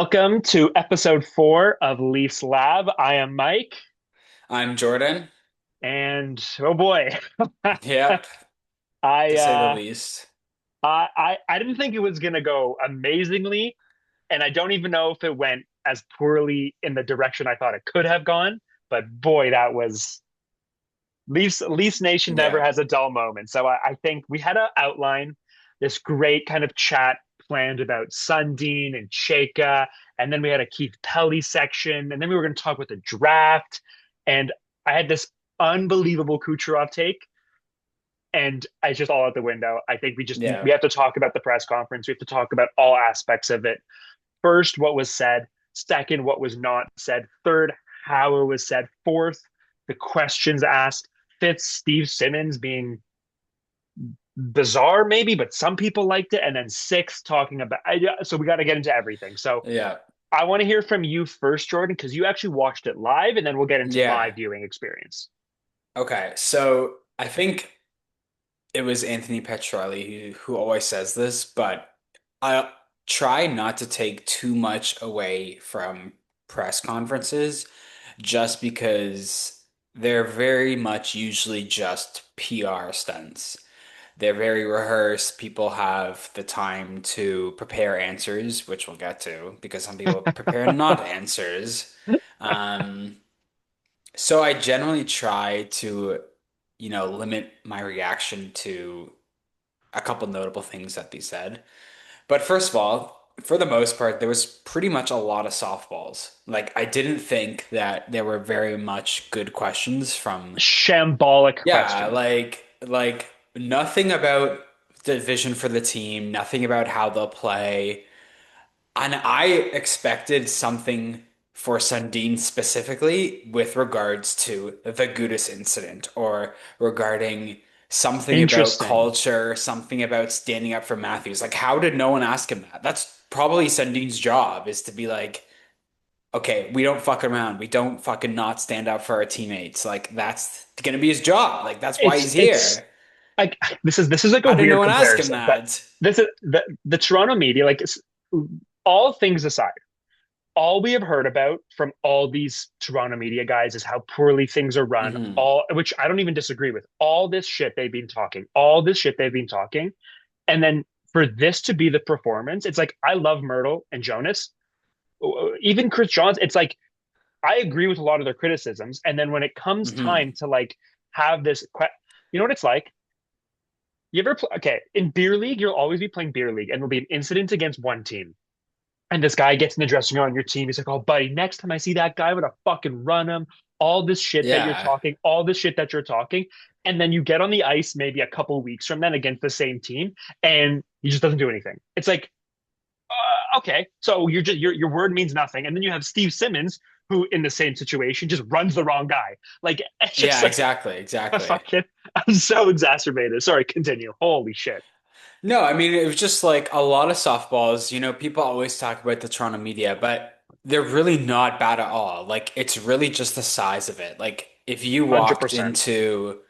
Welcome to episode 4 of Leafs Lab. I am Mike, I'm Jordan. and oh boy, Yep, I to say the uh, least. I didn't think it was gonna go amazingly, and I don't even know if it went as poorly in the direction I thought it could have gone. But boy, that was Leafs Nation never Yeah. has a dull moment. So I think we had to outline this great kind of chat planned about Sundin and Chayka, and then we had a Keith Pelley section, and then we were going to talk about the draft. And I had this unbelievable Kucherov take, and it's just all out the window. I think we Yeah. have to talk about the press conference. We have to talk about all aspects of it. First, what was said. Second, what was not said. Third, how it was said. Fourth, the questions asked. Fifth, Steve Simmons being bizarre, maybe, but some people liked it. And then sixth, talking about. So we got to get into everything. So Yeah. I want to hear from you first, Jordan, because you actually watched it live, and then we'll get into my Yeah. viewing experience. Okay. So I think it was Anthony Petrelli who always says this, but I try not to take too much away from press conferences just because they're very much usually just PR stunts. They're very rehearsed. People have the time to prepare answers, which we'll get to, because some people prepare not answers. Um, so I generally try to, limit my reaction to a couple notable things that they said. But first of all, for the most part, there was pretty much a lot of softballs. Like, I didn't think that there were very much good questions from. Shambolic Yeah, questions. like nothing about the vision for the team, nothing about how they'll play. And I expected something for Sundin specifically with regards to the Gudis incident or regarding something about Interesting. culture, something about standing up for Matthews. Like, how did no one ask him that? That's probably Sundin's job is to be like, okay, we don't fuck around. We don't fucking not stand up for our teammates. Like that's gonna be his job. Like that's why he's It's here. like this is like a How did no weird one ask him comparison, but that? this is the Toronto media, like all things aside, all we have heard about from all these Toronto media guys is how poorly things are run, Hmm. all which I don't even disagree with. All this shit they've been talking, all this shit they've been talking. And then for this to be the performance, it's like I love Myrtle and Jonas, even Chris Johns. It's like I agree with a lot of their criticisms. And then when it comes Hmm. time to like have this, you know what it's like? You ever play, okay, in beer league, you'll always be playing beer league and there'll be an incident against one team. And this guy gets in the dressing room on your team. He's like, "Oh, buddy, next time I see that guy, I'm gonna fucking run him." All this shit that you're Yeah. talking, all this shit that you're talking, and then you get on the ice maybe a couple weeks from then against the same team, and he just doesn't do anything. It's like, okay, so you're just your word means nothing, and then you have Steve Simmons, who in the same situation just runs the wrong guy. Like it's just Yeah, like exactly, a exactly. fucking. I'm so exacerbated. Sorry, continue. Holy shit. No, I mean it was just like a lot of softballs. People always talk about the Toronto media, but they're really not bad at all. Like it's really just the size of it. Like if you walked 100%. into,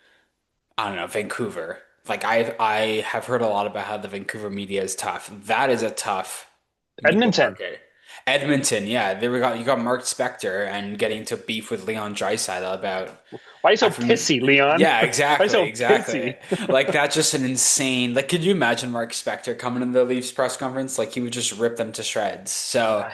I don't know, Vancouver, like I have heard a lot about how the Vancouver media is tough. That is a tough media Edmonton. market. Edmonton, yeah, there we got you got Mark Spector and getting into beef with Leon Draisaitl about Why are you so from pissy, Leon? yeah, Why are you exactly, so exactly. pissy? Like that's just an insane. Like, could you imagine Mark Spector coming to the Leafs press conference? Like he would just rip them to shreds. So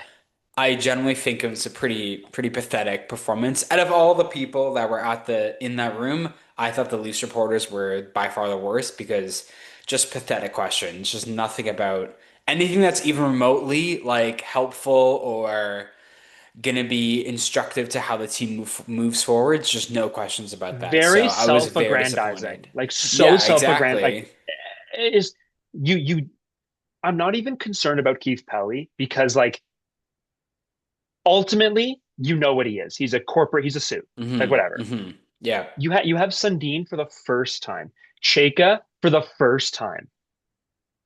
I generally think it was a pretty pathetic performance. Out of all the people that were at the in that room, I thought the Leafs reporters were by far the worst because just pathetic questions, just nothing about anything that's even remotely like helpful or gonna be instructive to how the team moves forward. Just no questions about that. So Very I was very self-aggrandizing, disappointed. like so Yeah, self-aggrand. Like exactly. it is you. I'm not even concerned about Keith Pelley because like ultimately you know what he is. He's a corporate. He's a suit. Like whatever. Yeah. You have Sundin for the first time, Chayka for the first time,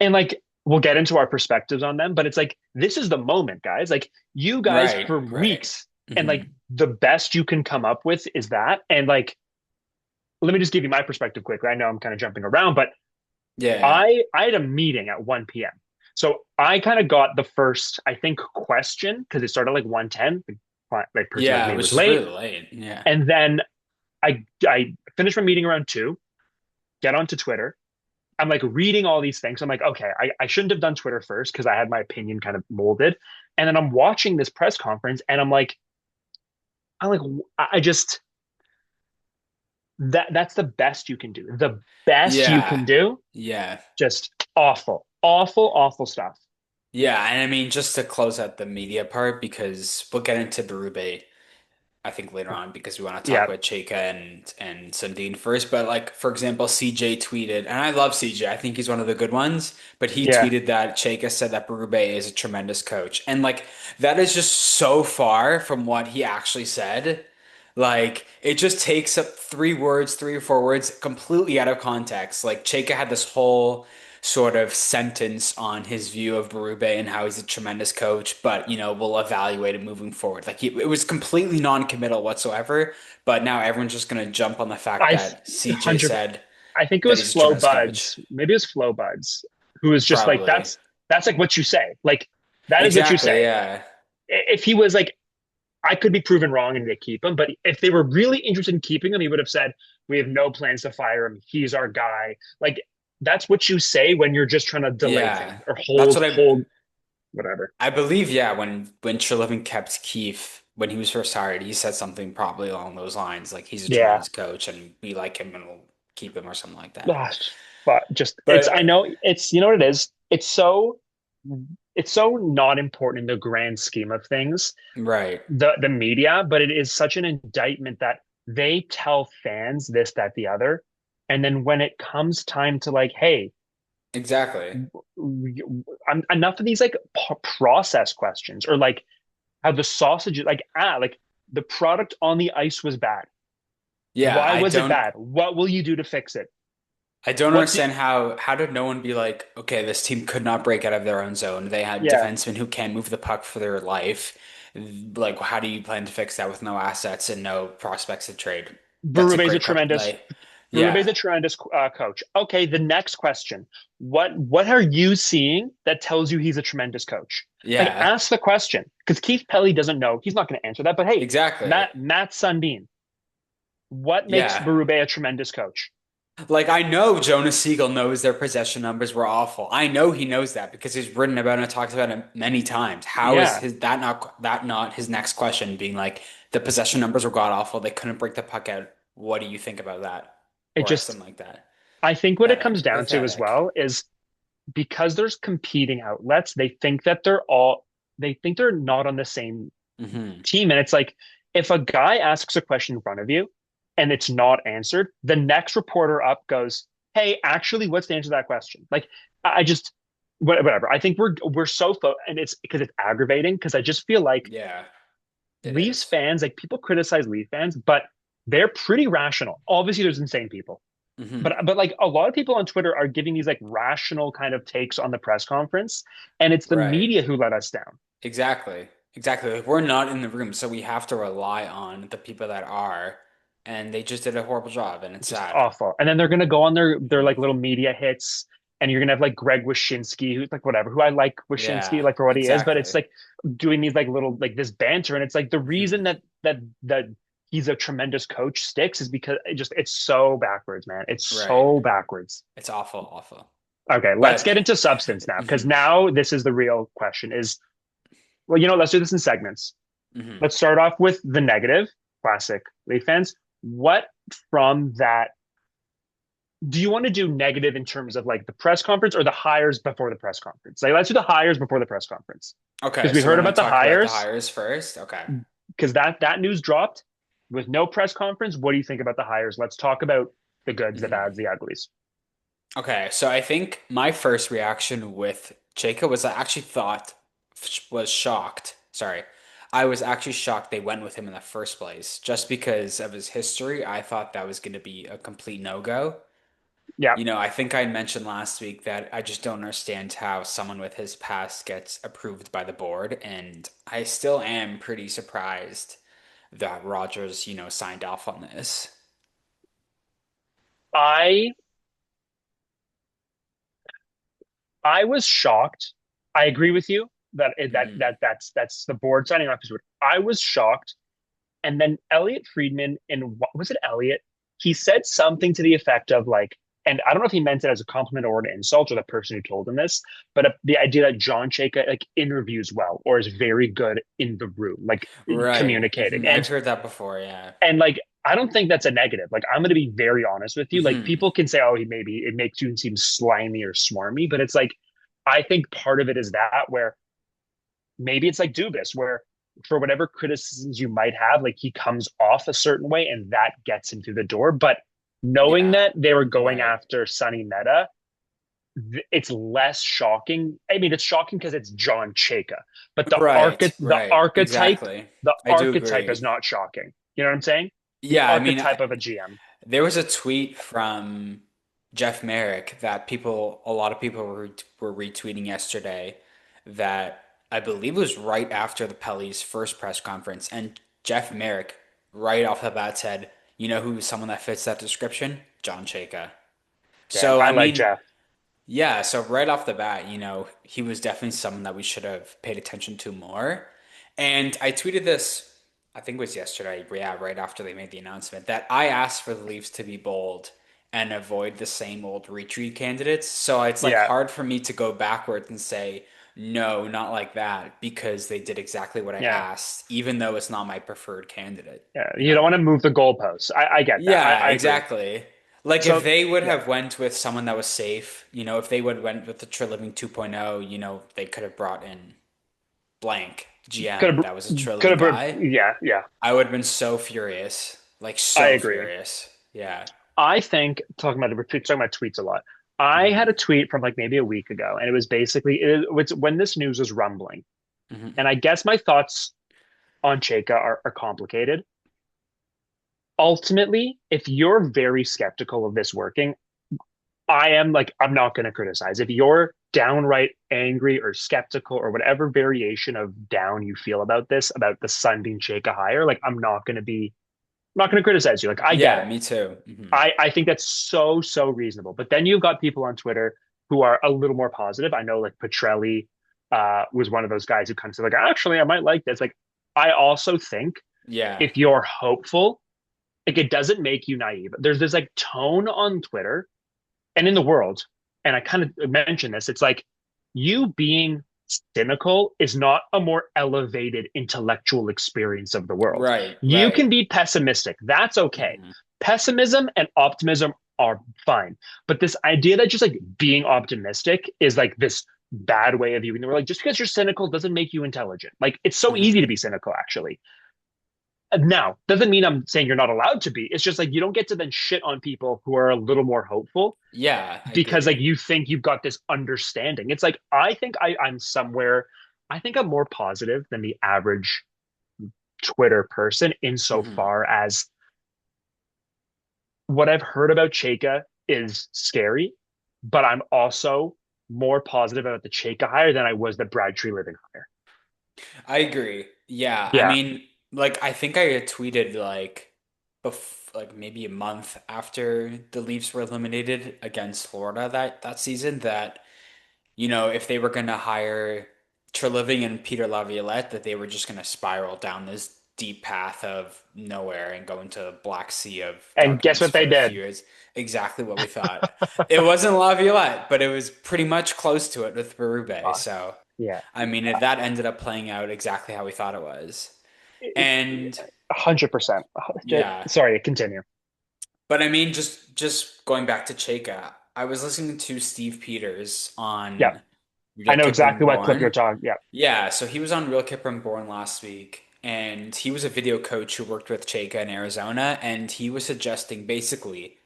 and like we'll get into our perspectives on them. But it's like this is the moment, guys. Like you guys Right, for right. weeks, and like Hmm. the best you can come up with is that, and like let me just give you my perspective quickly. I know I'm kind of jumping around, but Yeah, yeah. I had a meeting at 1 p.m. So I kind of got the first, I think, question because it started like 1:10. Like person like Yeah, me was which is late, really late. Yeah. and then I finished my meeting around 2. Get onto Twitter. I'm like reading all these things. I'm like, okay, I shouldn't have done Twitter first because I had my opinion kind of molded. And then I'm watching this press conference, and I'm like, I just that's the best you can do. The best you Yeah. can do, Yeah. just awful, awful, awful stuff. Yeah, and I mean just to close out the media part because we'll get into Berube I think later on because we want to talk Yeah, about Chayka and Sundin first. But like for example, CJ tweeted, and I love CJ. I think he's one of the good ones. But he yeah. tweeted that Chayka said that Berube is a tremendous coach, and like that is just so far from what he actually said. Like it just takes up 3 words, 3 or 4 words, completely out of context. Like Chayka had this whole sort of sentence on his view of Berube and how he's a tremendous coach, but we'll evaluate it moving forward. Like it was completely non-committal whatsoever, but now everyone's just gonna jump on the fact I that CJ 100. said I think it that was he's a Flow tremendous coach. Buds. Maybe it was Flow Buds, who was just like, Probably. that's like what you say. Like that is what you Exactly, say. yeah. If he was like, I could be proven wrong and they keep him, but if they were really interested in keeping him, he would have said, we have no plans to fire him. He's our guy. Like that's what you say when you're just trying to delay Yeah. things or That's hold what hold whatever. I believe, yeah, when Treliving kept Keith when he was first hired, he said something probably along those lines, like he's a Yeah. tremendous coach and we like him and we'll keep him or something like that. Gosh, but just it's I But know it's you know what it is. It's so not important in the grand scheme of things, right. the media, but it is such an indictment that they tell fans this, that, the other. And then when it comes time to like, hey, Exactly. enough of these like process questions or like how the sausage like like the product on the ice was bad. Yeah, Why was it bad? What will you do to fix it? I don't What do understand how did no one be like, okay, this team could not break out of their own zone. They had yeah, defensemen who can't move the puck for their life. Like, how do you plan to fix that with no assets and no prospects to trade? That's a Berube's a great question. tremendous Like, Berube's yeah, a tremendous coach. Okay, the next question. What are you seeing that tells you he's a tremendous coach? Like yeah, ask the question because Keith Pelley doesn't know. He's not going to answer that. But hey, exactly. Matt Sundin, what makes Yeah. Berube a tremendous coach? Like I know Jonas Siegel knows their possession numbers were awful. I know he knows that because he's written about it and talked about it many times. How is Yeah, his that not his next question being like the possession numbers were god awful. They couldn't break the puck out. What do you think about that? it Or just something like that. I think what it comes Pathetic. down to as Pathetic. well is because there's competing outlets, they think they're not on the same Hmm. team. And it's like if a guy asks a question in front of you and it's not answered, the next reporter up goes, "Hey, actually, what's the answer to that question?" Like I just whatever. I think we're so and it's because it's aggravating because I just feel like Yeah, it Leafs is. fans, like people criticize Leaf fans, but they're pretty rational. Obviously, there's insane people. Hmm. But like a lot of people on Twitter are giving these like rational kind of takes on the press conference, and it's the Right. media who let us down. Exactly. Exactly. Like we're not in the room, so we have to rely on the people that are, and they just did a horrible job, and it's Just sad. awful. And then they're gonna go on their Hmm. like little media hits, and you're gonna have like Greg Wyshynski, who's like whatever, who I like Wyshynski Yeah, like for what he is, but it's exactly. like doing these like little like this banter, and it's like the Hmm. reason that he's a tremendous coach sticks is because it's so backwards, man. It's Right. so backwards. It's awful, awful. Okay, let's But get into substance now, because mhm, now this is the real question is, well, let's do this in segments. mhm. Let's start off with the negative, classic Leaf fans. What from that do you want to do negative in terms of like the press conference or the hires before the press conference? Like, let's do the hires before the press conference Okay, because we so we're heard gonna about the talk about the hires hires first. Okay. because that news dropped with no press conference. What do you think about the hires? Let's talk about the goods, the Mhm. bads, the uglies. Okay, so I think my first reaction with Chayka was I actually thought was shocked. Sorry. I was actually shocked they went with him in the first place. Just because of his history, I thought that was going to be a complete no-go. Yeah, I think I mentioned last week that I just don't understand how someone with his past gets approved by the board, and I still am pretty surprised that Rogers, signed off on this. I I was shocked. I agree with you that Mhm. that's the board signing off his word. I was shocked, and then Elliot Friedman, and what was it, Elliot? He said something to the effect of like, and I don't know if he meant it as a compliment or an insult or the person who told him this, but the idea that John Chayka like interviews well or is very good in the room, like Right. communicating, I've heard that before, yeah. and like I don't think that's a negative. Like I'm going to be very honest with you. Like Hmm. people can say, "Oh, he maybe it makes you seem slimy or smarmy," but it's like I think part of it is that where maybe it's like Dubas, where for whatever criticisms you might have, like he comes off a certain way and that gets him through the door. But knowing Yeah. that they were going Right. after Sonny Meta, it's less shocking. I mean, it's shocking because it's John Chayka, but Right. Right. Exactly. the I do archetype is agree. not shocking. You know what I'm saying? The Yeah, I mean, archetype of a GM. there was a tweet from Jeff Merrick that a lot of people were retweeting yesterday that I believe was right after the Pelley's first press conference. And Jeff Merrick, right off the bat, said, you know who's someone that fits that description? John Chayka. Damn, So, I I like mean, Jeff. yeah, so right off the bat, he was definitely someone that we should have paid attention to more. And I tweeted this, I think it was yesterday, yeah, right after they made the announcement, that I asked for the Leafs to be bold and avoid the same old retreat candidates. So it's like Yeah, hard for me to go backwards and say, no, not like that, because they did exactly what I yeah, asked, even though it's not my preferred candidate, yeah. you You don't know? want to move the goalposts. I get that. Yeah, I agree. exactly. Like if So they would yeah, have went with someone that was safe, if they would went with the Trilliving 2.0, they could have brought in blank could GM have that was a could Trilliving have guy. yeah, yeah. I would have been so furious. Like I so agree. furious. Yeah. I think talking about tweets a lot. I had Hmm. a tweet from like maybe a week ago, and it was basically it's when this news was rumbling. Hmm. And I guess my thoughts on Chayka are complicated. Ultimately, if you're very skeptical of this working, I am like, I'm not going to criticize. If you're downright angry or skeptical or whatever variation of down you feel about this, about the Sundin Chayka hire, like I'm not going to criticize you. Like I get Yeah, it. me too. Hmm. I think that's so reasonable. But then you've got people on Twitter who are a little more positive. I know like Petrelli was one of those guys who kind of said like, actually, I might like this. Like I also think Yeah. if you're hopeful, like it doesn't make you naive. There's this like tone on Twitter and in the world, and I kind of mentioned this. It's like you being cynical is not a more elevated intellectual experience of the world. Right, You right. can be pessimistic. That's okay. Hmm. Pessimism and optimism are fine. But this idea that just like being optimistic is like this bad way of viewing the world, like just because you're cynical doesn't make you intelligent. Like it's so easy to Hmm. be cynical, actually. Now, doesn't mean I'm saying you're not allowed to be. It's just like you don't get to then shit on people who are a little more hopeful Yeah, I because like agree. you think you've got this understanding. It's like I think I'm somewhere. I think I'm more positive than the average Twitter person Hmm. insofar as what I've heard about Chayka is scary, but I'm also more positive about the Chayka hire than I was the Brad Tree Living hire. I agree. Yeah, I Yeah, mean, like I think I had tweeted like maybe a month after the Leafs were eliminated against Florida that season that if they were going to hire Treliving and Peter Laviolette that they were just going to spiral down this deep path of nowhere and go into a black sea of and guess darkness what they for a did? few years. Exactly what we thought. It wasn't Laviolette, but it was pretty much close to it with Berube. So Yeah, I mean, that ended up playing out exactly how we thought it was. it, And 100%. yeah, Sorry, continue. but I mean, just going back to Cheka, I was listening to Steve Peters Yeah, on I Real know Kipper exactly what clip you're Born. talking. Yeah, Yeah, so he was on Real Kipper Born last week, and he was a video coach who worked with Cheka in Arizona, and he was suggesting basically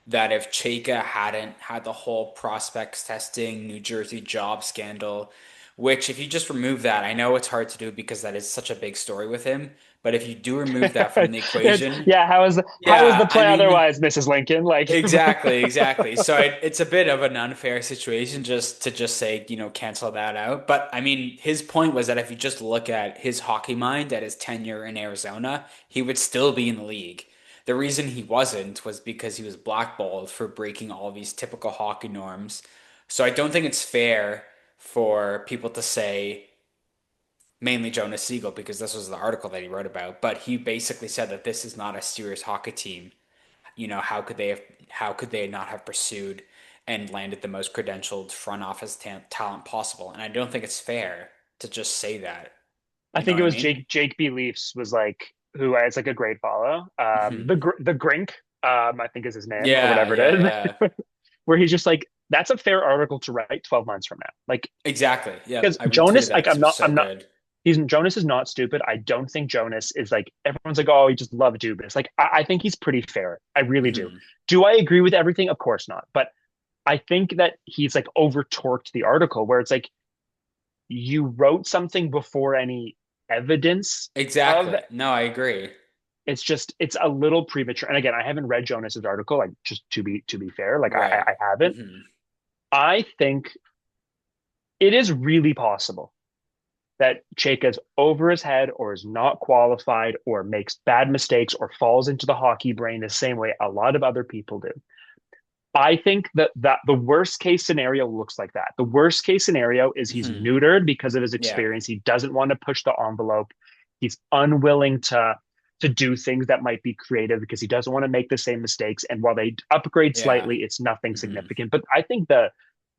that if Chayka hadn't had the whole prospects testing New Jersey job scandal, which if you just remove that, I know it's hard to do because that is such a big story with him, but if you do remove that from the it's equation, yeah. How is the yeah, I play mean, otherwise, Mrs. Lincoln? Like, exactly, exactly. So it's a bit of an unfair situation just to say, cancel that out. But I mean, his point was that if you just look at his hockey mind at his tenure in Arizona, he would still be in the league. The reason he wasn't was because he was blackballed for breaking all these typical hockey norms. So I don't think it's fair for people to say, mainly Jonas Siegel, because this was the article that he wrote about, but he basically said that this is not a serious hockey team. How could they not have pursued and landed the most credentialed front office talent possible? And I don't think it's fair to just say that. I You know think what it I was mean? Jake B. Leafs was like who it's like a great follow. Hmm. The Grink, I think is his name or Yeah, whatever yeah, it yeah. is, where he's just like that's a fair article to write 12 months from now. Like Exactly. Yep. because I retweeted Jonas, that. like It's I'm so not. good. Jonas is not stupid. I don't think Jonas is like everyone's like, oh, he just love Dubas. Like I think he's pretty fair. I really do. Hmm. Do I agree with everything? Of course not. But I think that he's like over torqued the article where it's like you wrote something before any evidence of Exactly. No, I agree. it's a little premature. And again, I haven't read Jonas's article, like just to be fair, like Right. I haven't. Hmm. I think it is really possible that Chayka's over his head or is not qualified or makes bad mistakes or falls into the hockey brain the same way a lot of other people do. I think that the worst case scenario looks like that. The worst case scenario is he's Hmm. neutered because of his Yeah. experience. He doesn't want to push the envelope. He's unwilling to do things that might be creative because he doesn't want to make the same mistakes. And while they upgrade Yeah. slightly, it's nothing Hmm. significant. But I think the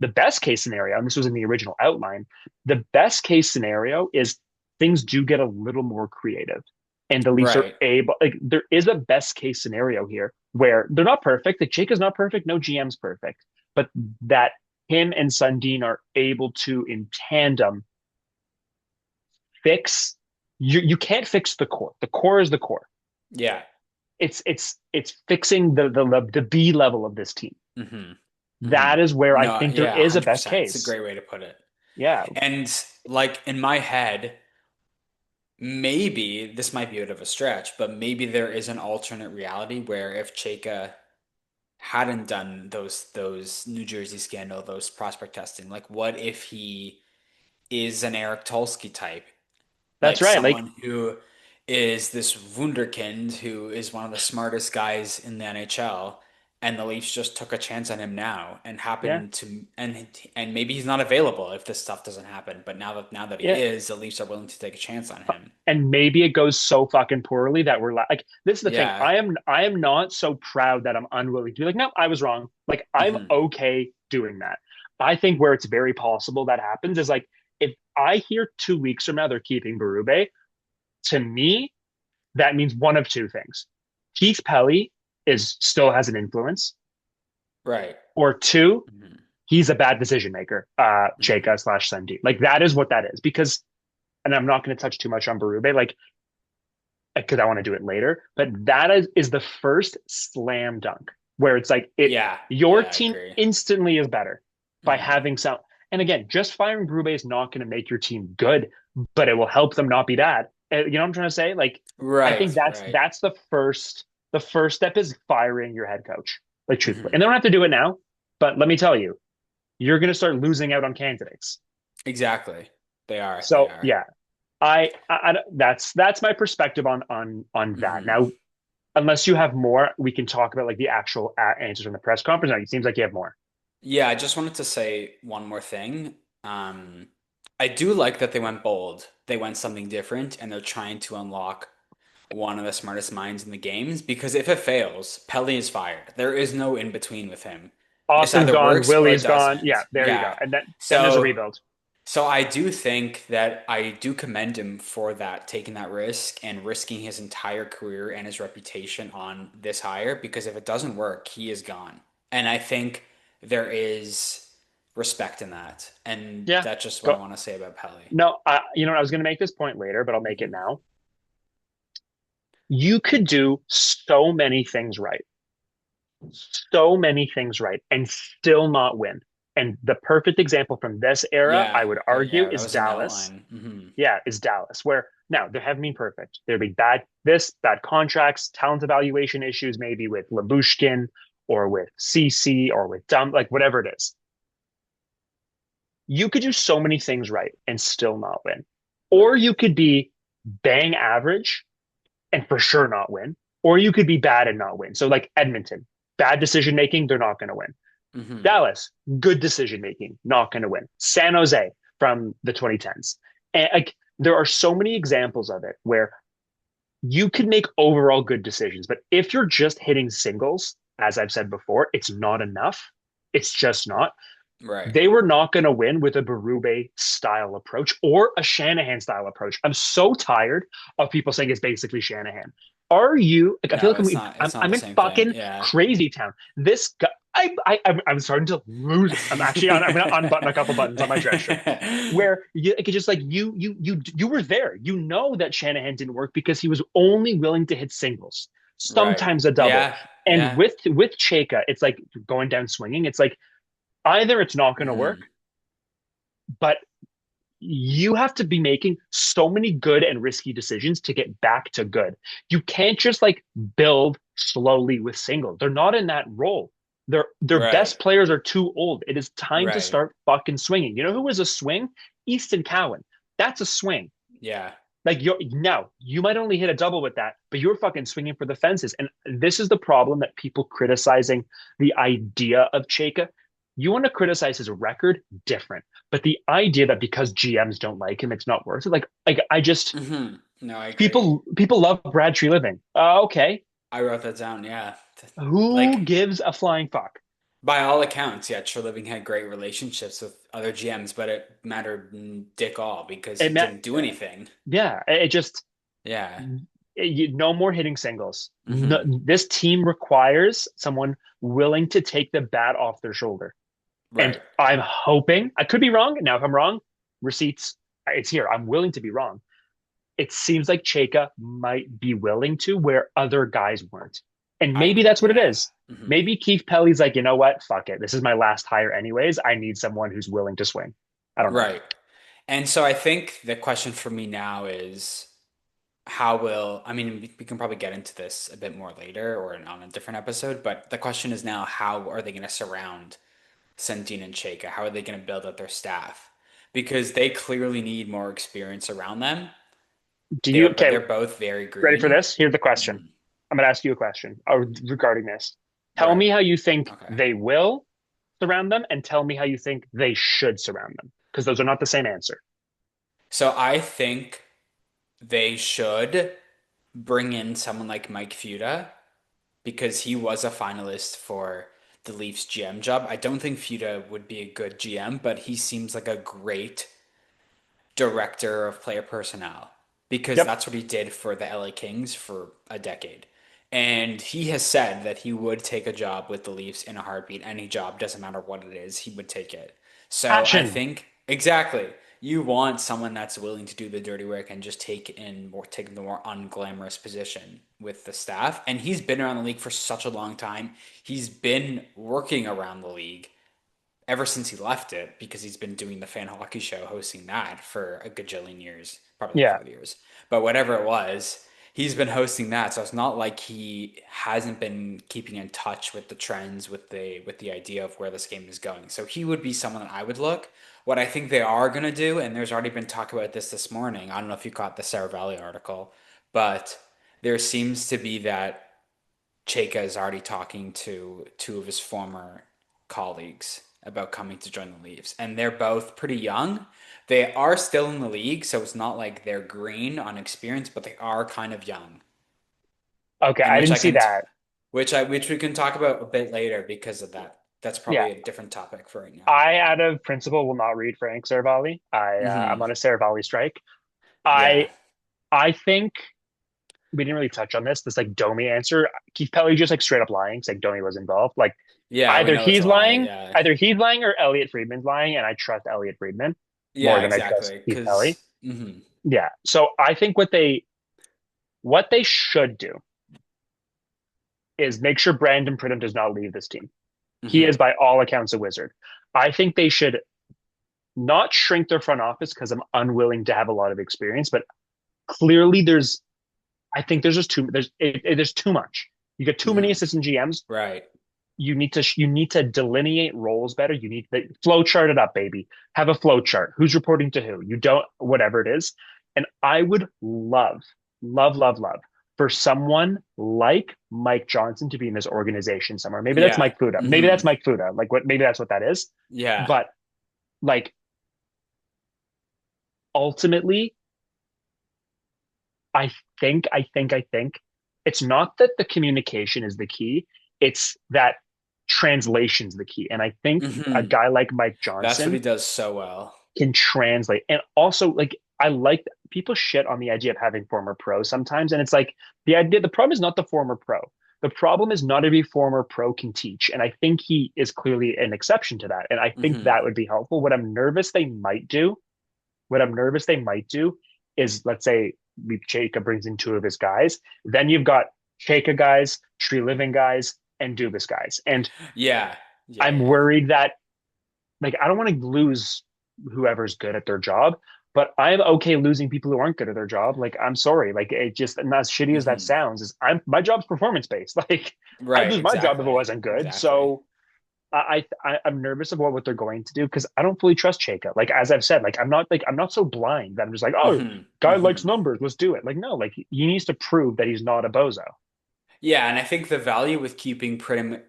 best case scenario, and this was in the original outline, the best case scenario is things do get a little more creative and the Leafs are Right. able, like there is a best case scenario here where they're not perfect. The Jake is not perfect. No GM's perfect, but that him and Sundin are able to in tandem fix. You can't fix the core. The core is the core. Yeah. It's fixing the B level of this team. Hmm. Hmm. That is where I No, think there yeah, is a best 100%. It's a case. great way to put it. Yeah, And like in my head, maybe this might be a bit of a stretch, but maybe there is an alternate reality where if Chayka hadn't done those New Jersey scandal, those prospect testing, like what if he is an Eric Tulsky type, that's like right. Like someone who is this wunderkind who is one of the smartest guys in the NHL, and the Leafs just took a chance on him now and yeah, happened to and maybe he's not available if this stuff doesn't happen, but now that he yeah. is, the Leafs are willing to take a chance on him. And maybe it goes so fucking poorly that we're like this is the thing. Yeah. I am not so proud that I'm unwilling to be like, no, I was wrong. Like I'm Hmm. okay doing that. I think where it's very possible that happens is like if I hear 2 weeks from now they're keeping Berube, to me, that means one of two things. Keith Pelley is still has an influence, Right. or two, Hmm. he's a bad decision maker, Hmm. Chayka slash Sundin. Like that is what that is. Because and I'm not going to touch too much on Berube. Like because I want to do it later. But that is the first slam dunk where it's like it Yeah. your Yeah, I team agree. instantly is better by Hmm. having some. And again, just firing Brube is not going to make your team good, but it will help them not be bad. You know what I'm trying to say? Like I think Right, right. that's the first step is firing your head coach. Like truthfully, and Hmm. they don't have to do it now. But let me tell you, you're going to start losing out on candidates. Exactly. They are. They So are. yeah, that's my perspective on that. Hmm. Now, unless you have more, we can talk about like the actual answers in the press conference. Now, it seems like you have more. Yeah, I just wanted to say one more thing. Um, I do like that they went bold. They went something different, and they're trying to unlock one of the smartest minds in the games. Because if it fails, Pelley is fired. There is no in between with him. This Austin's either gone, works or it Willie's gone. Yeah, doesn't. there you go. Yeah. And then there's a So. rebuild. So I do think that I do commend him for that, taking that risk and risking his entire career and his reputation on this hire, because if it doesn't work, he is gone. And I think there is respect in that. And Yeah, that's just what I go. want to say about Pelly. No, you know, I was going to make this point later, but I'll make it Hmm. now. You could do so many things right, and still not win. And the perfect example from this era, I Yeah, would argue, yeah, that is was in the Dallas. outline. Hmm. Yeah, is Dallas, where now they haven't been perfect. There have been bad contracts, talent evaluation issues, maybe with Labushkin or with CC or with Dumb, like whatever it is. You could do so many things right and still not win. Or Right. you could be bang average and for sure not win. Or you could be bad and not win. So like Edmonton, bad decision making, they're not going to win. Hmm. Dallas, good decision making, not going to win. San Jose from the 2010s. And like there are so many examples of it where you can make overall good decisions, but if you're just hitting singles, as I've said before, it's not enough. It's just not. Right. They were not going to win with a Berube style approach or a Shanahan style approach. I'm so tired of people saying it's basically Shanahan. Are you like? I feel No, like it's not I'm the in same thing. fucking Yeah. crazy town. This guy, I'm starting to lose it. I'm gonna unbutton a couple buttons on my dress shirt where you like, it's just like you were there. You know that Shanahan didn't work because he was only willing to hit singles, Right. sometimes a double. Yeah. And Yeah. with Chayka, it's like going down swinging. It's like either it's not going to work, Hmm. but you have to be making so many good and risky decisions to get back to good. You can't just like build slowly with singles. They're not in that role. Their Right. best players are too old. It is time to Right. start fucking swinging. You know who was a swing? Easton Cowan. That's a swing. Yeah. Like you now, you might only hit a double with that, but you're fucking swinging for the fences. And this is the problem that people criticizing the idea of Chayka. You want to criticize his record, different. But the idea that because GMs don't like him, it's not worth it. Like I just Hmm. No, I agree. people love Brad Tree Living. Okay, I wrote that down. Yeah. who Like, gives a flying fuck? by all accounts, yeah, Treliving had great relationships with other GMs, but it mattered dick all because he It meant, didn't do anything. yeah, it just Yeah. no more hitting singles. No, Hmm. this team requires someone willing to take the bat off their shoulder. And Right. I'm hoping, I could be wrong. Now, if I'm wrong, receipts, it's here. I'm willing to be wrong. It seems like Chayka might be willing to where other guys weren't. And I maybe agree. that's what it Yeah. is. Hmm. Maybe Keith Pelley's like, you know what? Fuck it. This is my last hire, anyways. I need someone who's willing to swing. I don't know. Right. And so I think the question for me now is how will, I mean, we can probably get into this a bit more later or on a different episode, but the question is now, how are they going to surround Sundin and Chayka? How are they going to build up their staff? Because they clearly need more experience around them. Do you, But okay, they're both very ready for green. this? Here's the question. Mhm. I'm going to ask you a question regarding this. Tell Right. me how you think Okay. they will surround them and tell me how you think they should surround them because those are not the same answer. So I think they should bring in someone like Mike Futa because he was a finalist for the Leafs GM job. I don't think Futa would be a good GM, but he seems like a great director of player personnel because Yep. that's what he did for the LA Kings for a decade. And he has said that he would take a job with the Leafs in a heartbeat. Any job, doesn't matter what it is, he would take it. So I Passion. think exactly you want someone that's willing to do the dirty work and just take the more unglamorous position with the staff. And he's been around the league for such a long time. He's been working around the league ever since he left it because he's been doing the fan hockey show, hosting that for a gajillion years, probably like Yeah. 5 years. But whatever it was, he's been hosting that. So it's not like he hasn't been keeping in touch with the trends, with the idea of where this game is going. So he would be someone that I would look. What I think they are gonna do, and there's already been talk about this morning. I don't know if you caught the Seravalli article, but there seems to be that Chayka is already talking to two of his former colleagues about coming to join the Leafs, and they're both pretty young. They are still in the league, so it's not like they're green on experience, but they are kind of young, Okay. and I didn't see that. which we can talk about a bit later because of that. That's Yeah. probably a different topic for right now. I, out of principle, will not read Frank Seravalli. I'm Hmm. on a Seravalli strike. Yeah, I I think we didn't really touch on this. This like Domi answer. Keith Pelly just like straight up lying, saying Domi was involved. Like yeah, we either know it's he's a lie. lying, Yeah, either he's lying or Elliot Friedman's lying, and I trust Elliot Friedman more yeah, than I trust exactly. Keith Pelly. Because, hmm. Yeah. So I think what they should do is make sure Brandon Pridham does not leave this team. He is Hmm. by all accounts a wizard. I think they should not shrink their front office because I'm unwilling to have a lot of experience, but clearly I think there's just there's too much. You get too many Hmm. assistant GMs. Right. You need to delineate roles better. You need to flow chart it up, baby. Have a flow chart. Who's reporting to who? You don't, whatever it is. And I would love, love, love, love. for someone like Mike Johnson to be in this organization somewhere. Maybe that's Yeah. Mike Fuda. Maybe Hmm. that's Mike Fuda. Like what? Maybe that's what that is. Yeah. But like ultimately, I think it's not that the communication is the key. It's that translation's the key. And I think a Hmm. guy like Mike That's what he Johnson does so well. can translate. And also, like, I like people shit on the idea of having former pros sometimes. And it's like the problem is not the former pro. The problem is not every former pro can teach. And I think he is clearly an exception to that. And I think Hmm. that would be helpful. What I'm nervous they might do is, let's say Chayka brings in two of his guys. Then you've got Chayka guys, Tree Living guys, and Dubas guys. And Yeah. Yeah. I'm Yeah. worried that, like, I don't want to lose whoever's good at their job, but I'm okay losing people who aren't good at their job. Like, I'm sorry. Like, it just, and as shitty as that Hmm. sounds, is my job's performance based. Like, I'd Right. lose my job if it Exactly. wasn't good. Exactly. So I'm nervous about what they're going to do because I don't fully trust Chayka. Like, as I've said, I'm not so blind that I'm just like, oh, Hmm. guy likes Hmm. numbers, let's do it. Like, no, like he needs to prove that he's not a bozo. Yeah, and I think the value with keeping Pridham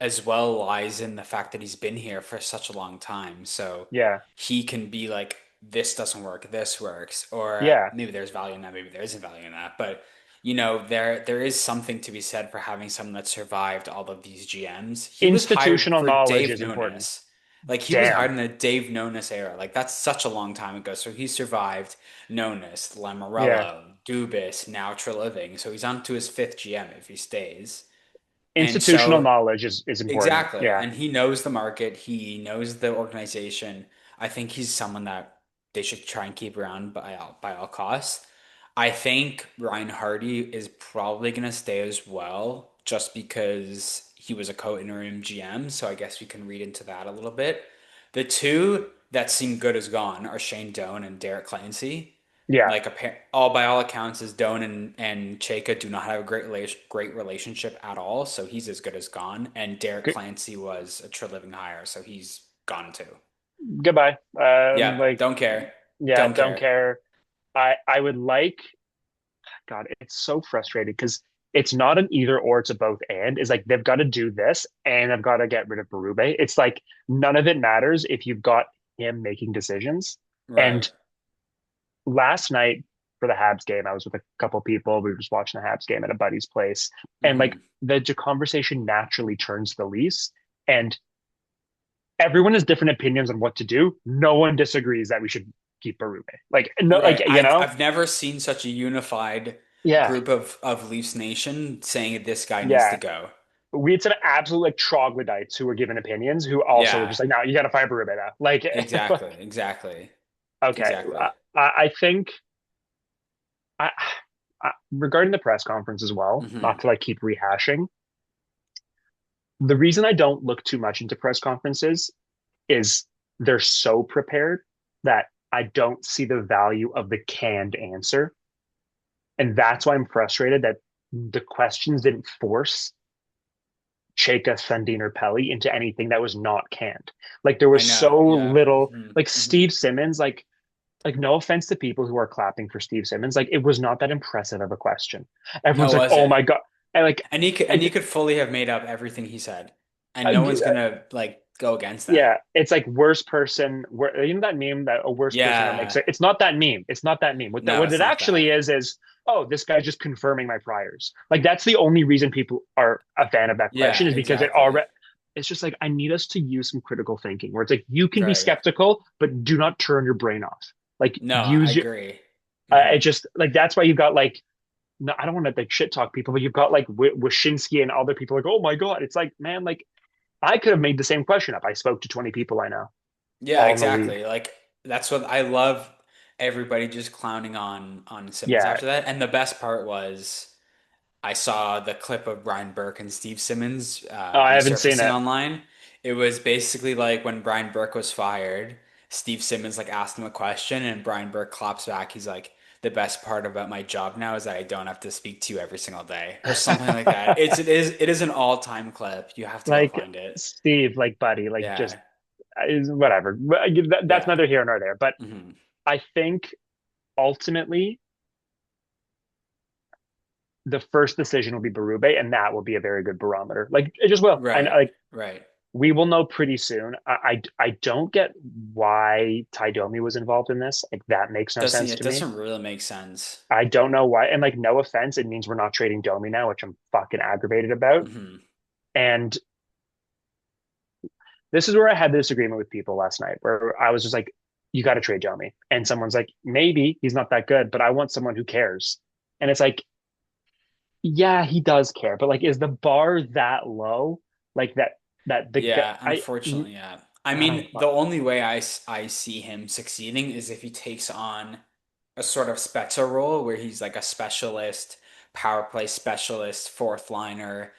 as well lies in the fact that he's been here for such a long time. So Yeah, he can be like, this doesn't work, this works, or yeah. maybe there's value in that, maybe there isn't value in that. But there is something to be said for having someone that survived all of these GMs. He was hired Institutional for knowledge Dave is important. Nonis. Like he was hired Damn. in the Dave Nonis era. Like that's such a long time ago. So he survived Nonis, Yeah. Lamorello, Dubas, now Treliving. So he's on to his fifth GM if he stays. And Institutional so knowledge is important. exactly. Yeah. And he knows the market, he knows the organization. I think he's someone that they should try and keep around by all costs. I think Ryan Hardy is probably going to stay as well, just because he was a co-interim GM. So I guess we can read into that a little bit. The two that seem good as gone are Shane Doan and Derek Clancy. Yeah. Like all by all accounts, is Doan and Chayka do not have a great relationship at all. So he's as good as gone. And Derek Good. Clancy was a true living hire, so he's gone too. Goodbye. Yeah, Like, don't care, yeah, don't don't care. care. I would like, God, it's so frustrating because it's not an either or, it's a both and. It's like they've got to do this and I've got to get rid of Berube. It's like none of it matters if you've got him making decisions. Right. And last night for the Habs game, I was with a couple people. We were just watching the Habs game at a buddy's place. And like Hmm. the conversation naturally turns to the Leafs. And everyone has different opinions on what to do. No one disagrees that we should keep Berube. Like, no, like, Right. you know, I've never seen such a unified yeah, group of Leafs Nation saying this guy needs to yeah. go. We had some absolute like troglodytes who were given opinions who also were Yeah. just like, no, you got to fire Berube now. Like, Exactly. Exactly. okay, Exactly. I think I, regarding the press conference as well, not Hmm. to like keep rehashing, the reason I don't look too much into press conferences is they're so prepared that I don't see the value of the canned answer. And that's why I'm frustrated that the questions didn't force Chayka, Sundin, or Pelley into anything that was not canned. Like there I was so know. Yeah. little, Hmm. like Hmm. Steve Simmons, like no offense to people who are clapping for Steve Simmons, like it was not that impressive of a question. Everyone's No, like, was oh it? my God. And like, And he could fully have made up everything he said, and no I, one's gonna like go against yeah, that. it's like worst person. You know that meme that a worst person that makes Yeah, it. It's not that meme. It's not that meme. no, What it's it not actually that. is oh, this guy's just confirming my priors. Like that's the only reason people are a fan of that question Yeah, is because it exactly. already. It's just like I need us to use some critical thinking where it's like you can be Right. skeptical, but do not turn your brain off. Like No, I use your. agree. It Hmm. just like that's why you've got like no, I don't want to like shit talk people, but you've got like Wyshynski and other people like, oh my God, it's like man, like I could have made the same question up. I spoke to 20 people I know, Yeah, all in the league. exactly. Like that's what I love. Everybody just clowning on Simmons Yeah, after that, and the best part was. I saw the clip of Brian Burke and Steve Simmons I haven't seen resurfacing it. online. It was basically like when Brian Burke was fired, Steve Simmons like asked him a question and Brian Burke claps back. He's like, "The best part about my job now is that I don't have to speak to you every single day," or something like that. It is an all-time clip. You have to go Like find it. Steve, like buddy, like just Yeah. whatever. That's Yeah. neither here nor there. But Hmm. I think ultimately, the first decision will be Berube, and that will be a very good barometer. Like it just will. And Right. like Right. we will know pretty soon. I don't get why Ty Domi was involved in this. Like that makes no Doesn't sense it to me. doesn't really make sense. I don't know why. And like no offense, it means we're not trading Domi now, which I'm fucking aggravated about. Hmm. And this is where I had this agreement with people last night, where I was just like, you got to trade Domi. And someone's like, maybe he's not that good, but I want someone who cares. And it's like, yeah, he does care, but like, is the bar that low? Like that the guy, Yeah, unfortunately, yeah. I I don't mean, the only way I see him succeeding is if he takes on a sort of Spezza role where he's like a specialist, power play specialist, fourth liner,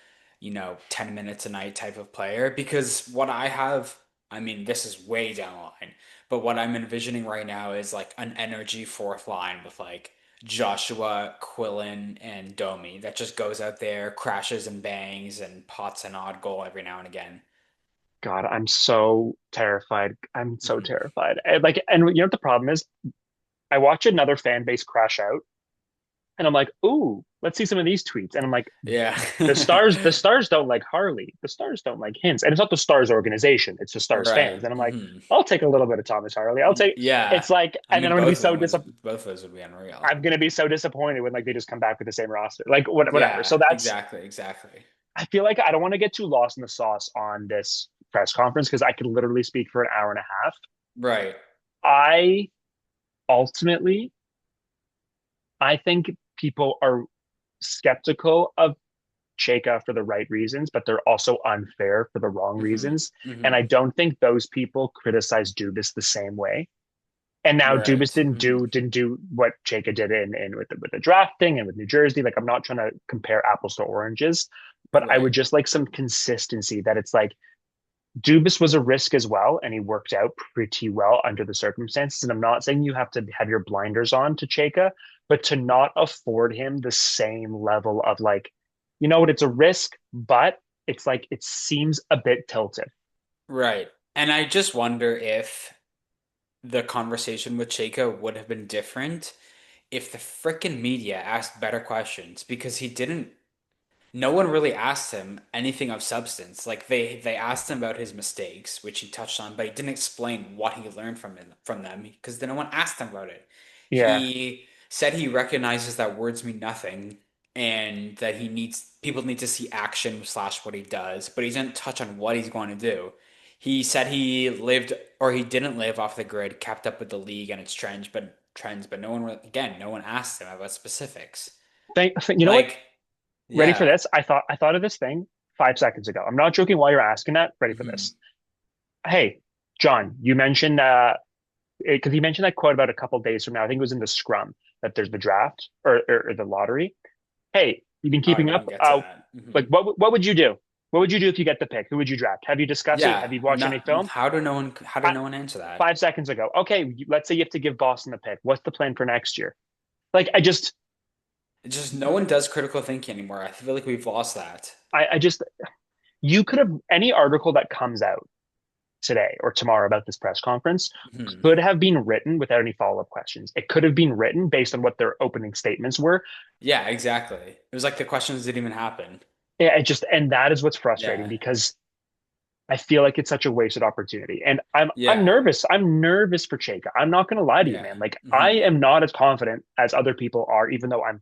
10 minutes a night type of player. Because what I have, I mean, this is way down the line, but what I'm envisioning right now is like an energy fourth line with like Joshua, Quillen, and Domi that just goes out there, crashes and bangs, and pots an odd goal every now and again. God, I'm so terrified. I'm so Mhm. terrified. And you know what the problem is? I watch another fan base crash out, and I'm like, ooh, let's see some of these tweets. And I'm like, Yeah. the stars don't like Harley. The stars don't like Hints. And it's not the stars organization, it's the stars fans. Right. And I'm like, Hmm. I'll take a little bit of Thomas Harley. I'll take Yeah. it's like, I and then mean, both of those would be unreal. I'm gonna be so disappointed when like they just come back with the same roster. Like whatever. So Yeah, that's exactly, exactly. I feel like I don't want to get too lost in the sauce on this press conference because I could literally speak for an hour and a half. Right. I ultimately I think people are skeptical of Chayka for the right reasons, but they're also unfair for the wrong Hmm. reasons. And I Hmm. don't think those people criticize Dubas the same way. And now Dubas Right. didn't Hmm. do what Chayka did in with the drafting and with New Jersey. Like I'm not trying to compare apples to oranges, but I would Right. just like some consistency that it's like Dubas was a risk as well, and he worked out pretty well under the circumstances. And I'm not saying you have to have your blinders on to Chayka, but to not afford him the same level of like, you know what, it's a risk, but it's like it seems a bit tilted. Right. And I just wonder if the conversation with Chayka would have been different if the frickin' media asked better questions because he didn't no one really asked him anything of substance. Like they asked him about his mistakes, which he touched on, but he didn't explain what he learned from them because no one asked him about it. Yeah. He said he recognizes that words mean nothing and that he needs people need to see action slash what he does, but he didn't touch on what he's going to do. He said he lived or he didn't live off the grid, kept up with the league and its trends, but no one asked him about specifics. You know what? Like, Ready for yeah. this? I thought of this thing 5 seconds ago. I'm not joking while you're asking that. Ready for Mhm. this? Hey, John, you mentioned because he mentioned that quote about a couple days from now. I think it was in the scrum that there's the draft or the lottery. Hey, you've been Oh, I keeping up. didn't get to that. Like, Hmm. what would you do? What would you do if you get the pick? Who would you draft? Have you discussed it? Have Yeah, you watched any film? how did I, no one answer that? 5 seconds ago. Okay, let's say you have to give Boston the pick. What's the plan for next year? Like, It's just no one does critical thinking anymore. I feel like we've lost that. I just, you could have any article that comes out today or tomorrow about this press conference Hmm. could have been written without any follow-up questions. It could have been written based on what their opening statements were. Yeah, exactly. It was like the questions didn't even happen. And that is what's frustrating Yeah. because I feel like it's such a wasted opportunity. And I'm Yeah. nervous. I'm nervous for Chayka. I'm not gonna lie to you, Yeah. man. Like I Hmm. am not as confident as other people are, even though I'm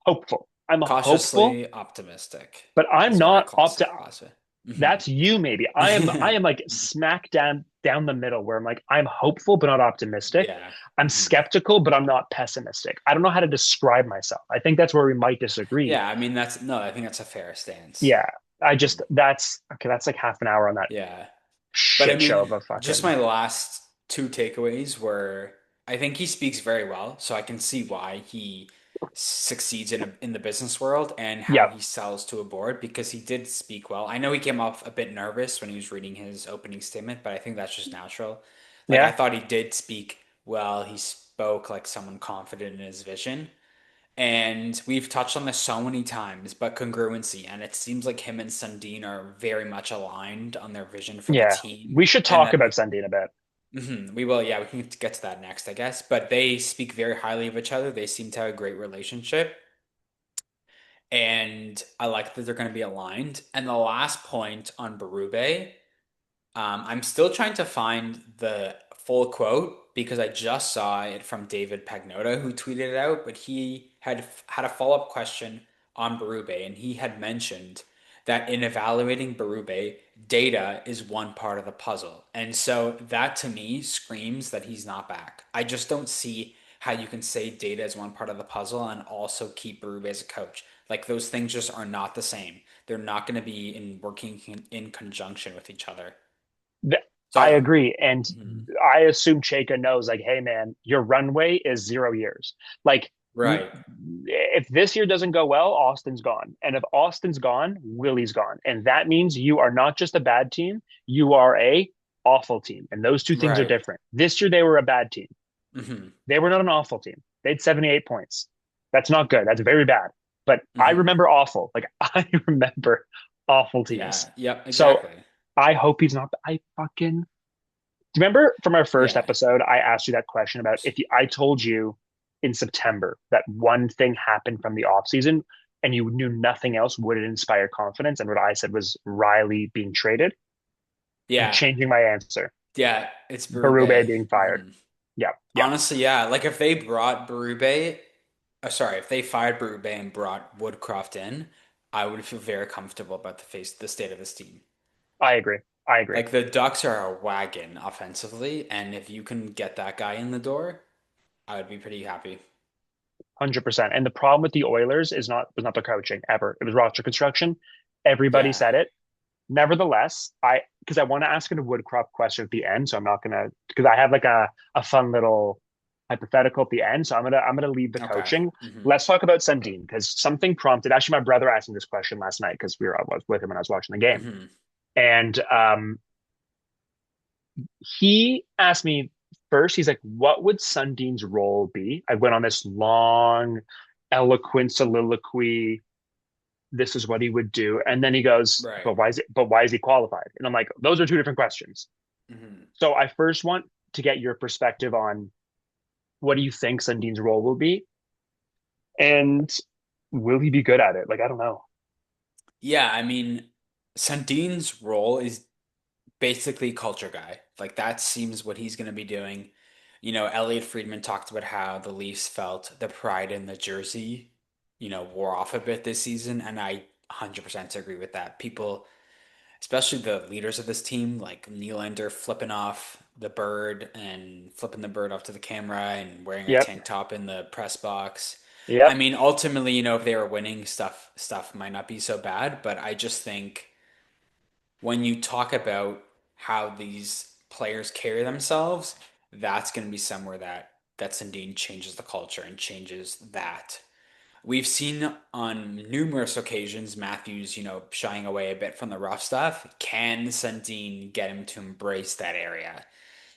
hopeful. I'm hopeful, Cautiously optimistic but I'm is what I not call up to Seravalli. Hmm. that's you maybe. I am like smack down the middle where I'm like, I'm hopeful but not optimistic. Yeah. I'm Hmm. skeptical, but I'm not pessimistic. I don't know how to describe myself. I think that's where we might disagree. Yeah, I mean that's no, I think that's a fair stance. Yeah. I Hmm. just that's okay, that's like half an hour on that Yeah. But I shit show mean, of a just fucking my last two takeaways were I think he speaks very well, so I can see why he succeeds in the business world and how yeah. he sells to a board because he did speak well. I know he came off a bit nervous when he was reading his opening statement, but I think that's just natural. Like I Yeah. thought he did speak well. He spoke like someone confident in his vision. And we've touched on this so many times, but congruency, and it seems like him and Sundin are very much aligned on their vision for the Yeah. team, We should and talk that about Sundin a bit. we will, yeah, we can get to that next, I guess. But they speak very highly of each other. They seem to have a great relationship. And I like that they're going to be aligned. And the last point on Berube, I'm still trying to find the full quote because I just saw it from David Pagnotta who tweeted it out, but he had a follow-up question on Berube, and he had mentioned that in evaluating Berube, data is one part of the puzzle. And so that to me screams that he's not back. I just don't see how you can say data is one part of the puzzle and also keep Berube as a coach. Like those things just are not the same. They're not going to be in working in conjunction with each other. Th- So I I, agree. And mhm. I assume Chayka knows, like, hey, man, your runway is 0 years. Like, Right. if this year doesn't go well, Austin's gone. And if Austin's gone, Willie's gone. And that means you are not just a bad team, you are a awful team. And those two things are Right. different. This year, they were a bad team. Hmm. They were not an awful team. They had 78 points. That's not good. That's very bad. But I Hmm. remember awful. Like, I remember awful teams. Yeah. Yep. So Exactly. I hope he's not. I fucking do you remember from our first Yeah. episode, I asked you that question about if you, I told you in September that one thing happened from the off season and you knew nothing else would inspire confidence, and what I said was Riley being traded. I'm Yeah. changing my answer. Yeah. It's Berube Berube. being fired. Hmm. Yeah, yeah, Honestly, yeah. Like if they brought Berube, sorry, if they fired Berube and brought Woodcroft in, I would feel very comfortable about the state of this team. I agree. I agree. Like the Ducks are a wagon offensively, and if you can get that guy in the door, I would be pretty happy. 100%. And the problem with the Oilers is not was not the coaching ever. It was roster construction. Everybody Yeah. said it. Nevertheless, I because I want to ask a Woodcroft question at the end, so I'm not gonna because I have like a fun little hypothetical at the end. So I'm gonna leave the Okay. coaching. Hmm. Let's talk about Sundin because something prompted. Actually, my brother asked me this question last night because I was with him when I was watching the game, Hmm. and he asked me first. He's like, "What would Sundin's role be?" I went on this long, eloquent soliloquy. This is what he would do, and then he goes, Right. "But why is it? But why is he qualified?" And I'm like, "Those are two different questions." Hmm. So I first want to get your perspective on what do you think Sundin's role will be, and will he be good at it? Like, I don't know. Yeah, I mean, Sundin's role is basically culture guy. Like that seems what he's going to be doing. Elliot Friedman talked about how the Leafs felt the pride in the jersey, wore off a bit this season, and I 100% agree with that. People, especially the leaders of this team, like Nylander flipping off the bird and flipping the bird off to the camera and wearing a Yep, tank top in the press box. I yep. mean, ultimately, if they were winning, stuff might not be so bad, but I just think when you talk about how these players carry themselves, that's going to be somewhere that Sundin changes the culture and changes that. We've seen on numerous occasions Matthews, shying away a bit from the rough stuff. Can Sundin get him to embrace that area?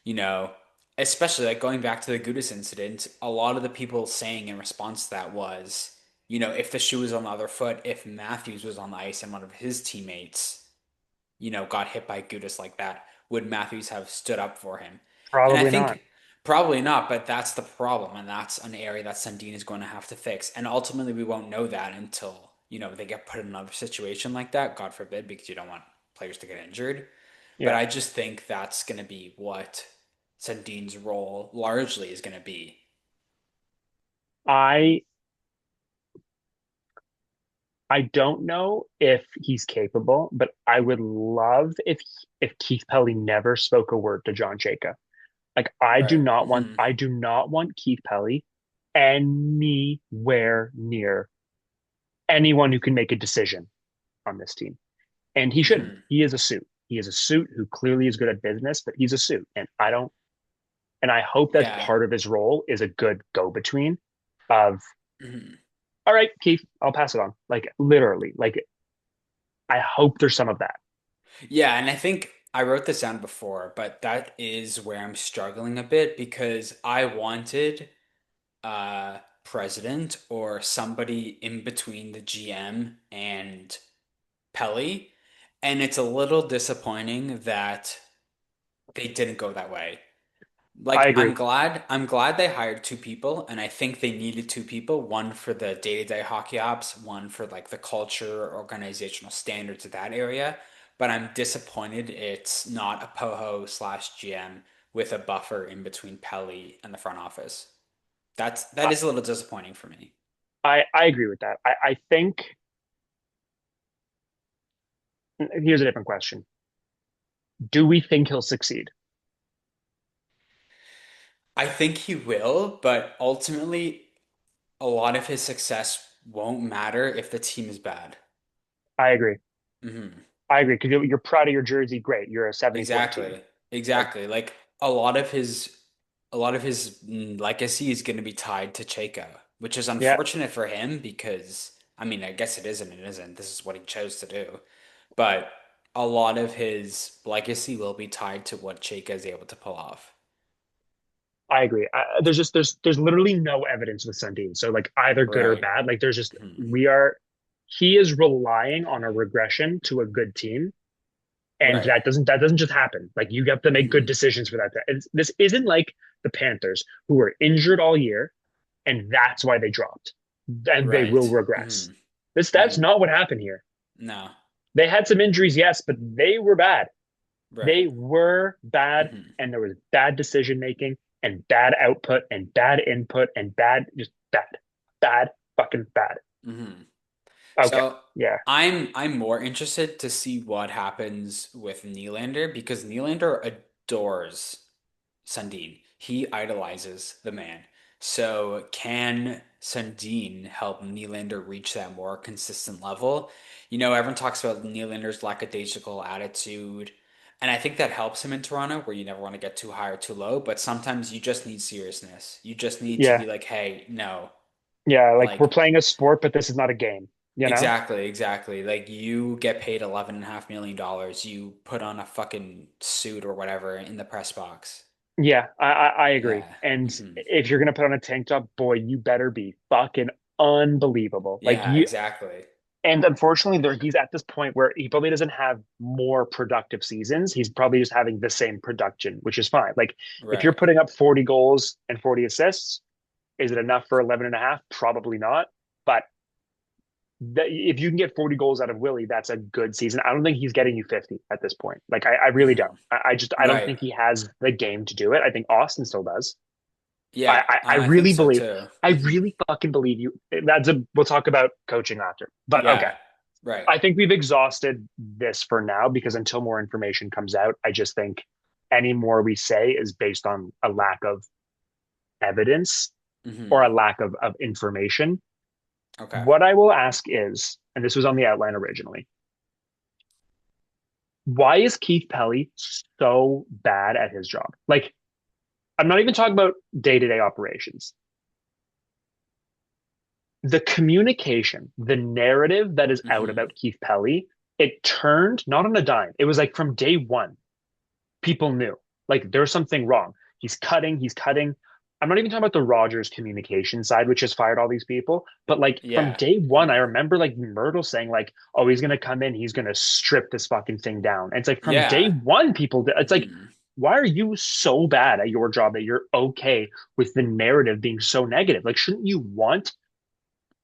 You know, Especially like going back to the Gudis incident, a lot of the people saying in response to that was, if the shoe was on the other foot, if Matthews was on the ice and one of his teammates got hit by Gudis like that, would Matthews have stood up for him? And I Probably not. think probably not, but that's the problem, and that's an area that Sundin is going to have to fix. And ultimately, we won't know that until they get put in another situation like that. God forbid, because you don't want players to get injured. But Yeah, I just think that's going to be what Sundin's role largely is going to be. I I don't know if he's capable, but I would love if Keith Pelley never spoke a word to John Chayka. Like Right. Hmm. I do not want Keith Pelley anywhere near anyone who can make a decision on this team. And he shouldn't. Hmm. He is a suit. He is a suit who clearly is good at business, but he's a suit. And I hope that's Yeah. part of his role is a good go between of, Hmm. all right, Keith, I'll pass it on. Like literally, like I hope there's some of that. Yeah, and I think I wrote this down before, but that is where I'm struggling a bit because I wanted president or somebody in between the GM and Pelley, and it's a little disappointing that they didn't go that way. I Like agree. I'm glad they hired two people, and I think they needed two people, one for the day-to-day hockey ops, one for like the culture, organizational standards of that area. But I'm disappointed it's not a Poho slash GM with a buffer in between Pelley and the front office. That I, is a little disappointing for me. I agree with that. I think here's a different question. Do we think he'll succeed? I think he will, but ultimately a lot of his success won't matter if the team is bad. I agree. Mhm. I agree because you're proud of your jersey. Great. You're a 70-point team. Exactly. Like, Exactly. Like a lot of his legacy is going to be tied to Chayka, which is yeah, unfortunate for him because I mean, I guess it is and it isn't. This is what he chose to do. But a lot of his legacy will be tied to what Chayka is able to pull off. I agree. There's literally no evidence with Sundin. So like either good or Right. bad. Like there's just Mhm. we are he is relying on a regression to a good team. And Right. that doesn't just happen. Like you have to make good Mhm. decisions for that. This isn't like the Panthers who were injured all year and that's why they dropped. And they will Right. regress. Mhm. That's Mhm. not what happened here. No. They had some injuries, yes, but they were bad. Right. They were bad, Mhm. and there was bad decision making and bad output and bad input and just bad, fucking bad. Mhm. Okay, So yeah, I'm more interested to see what happens with Nylander because Nylander adores Sundin. He idolizes the man. So can Sundin help Nylander reach that more consistent level? You know, everyone talks about Nylander's lackadaisical attitude, and I think that helps him in Toronto, where you never want to get too high or too low, but sometimes you just need seriousness. You just need to yeah, be like, hey, no, yeah. Like we're like playing a sport, but this is not a game. You know? exactly, exactly. Like you get paid $11.5 million. You put on a fucking suit or whatever in the press box. Yeah, I agree. Yeah. And Hmm. if you're gonna put on a tank top, boy, you better be fucking unbelievable. Like Yeah, you, exactly. and unfortunately, he's at this point where he probably doesn't have more productive seasons. He's probably just having the same production, which is fine. Like if you're Right. putting up 40 goals and 40 assists, is it enough for 11 and a half? Probably not. But if you can get 40 goals out of Willie, that's a good season. I don't think he's getting you 50 at this point. Like I really don't. Hmm. I don't Right. think he has the game to do it. I think Austin still does. Yeah, I I think really so believe, too. I Hmm. really fucking believe you. We'll talk about coaching after. But okay. Yeah. Right. I think we've exhausted this for now because until more information comes out, I just think any more we say is based on a lack of evidence or a Hmm. lack of information. Okay. What I will ask is, and this was on the outline originally, why is Keith Pelley so bad at his job? Like, I'm not even talking about day to day operations. The communication, the narrative that is out Hmm. about Keith Pelley, it turned not on a dime. It was like from day one, people knew like there's something wrong. He's cutting. I'm not even talking about the Rogers communication side, which has fired all these people, but like from Yeah. day one, I Hmm. remember like Myrtle saying like, "Oh, he's gonna come in, he's gonna strip this fucking thing down." And it's like from day Yeah. one, it's like, Hmm. why are you so bad at your job that you're okay with the narrative being so negative? Like, shouldn't you want,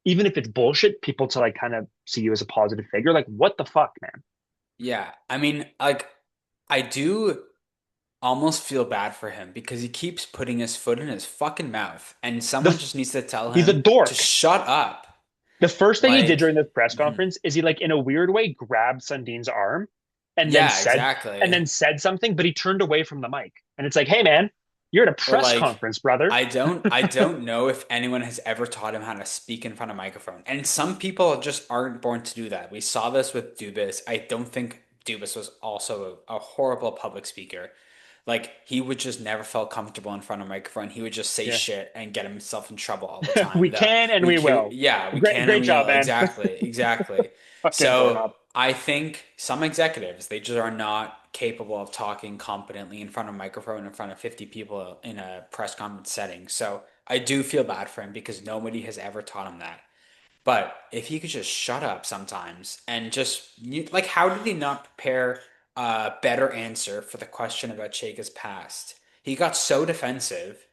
even if it's bullshit, people to like kind of see you as a positive figure? Like, what the fuck, man? Yeah. I mean, like, I do almost feel bad for him because he keeps putting his foot in his fucking mouth, and someone The just needs to tell He's a him to dork. shut up. The first thing he did Like, during the press mhm. conference is he like in a weird way grabbed Sundin's arm and Yeah, exactly. then said something, but he turned away from the mic. And it's like, hey man, you're at a Or press like, conference, brother. I don't know if anyone has ever taught him how to speak in front of a microphone. And some people just aren't born to do that. We saw this with Dubas. I don't think Dubas was also a horrible public speaker. Like he would just never felt comfortable in front of a microphone. He would just say Yeah. shit and get himself in trouble all the time. We can and we will. Yeah, we Great can and great we job, will. man. Exactly, exactly. Fucking So doorknob. I think some executives, they just are not capable of talking competently in front of a microphone in front of 50 people in a press conference setting. So I do feel bad for him because nobody has ever taught him that. But if he could just shut up sometimes and just like, how did he not prepare a better answer for the question about Chayka's past? He got so defensive.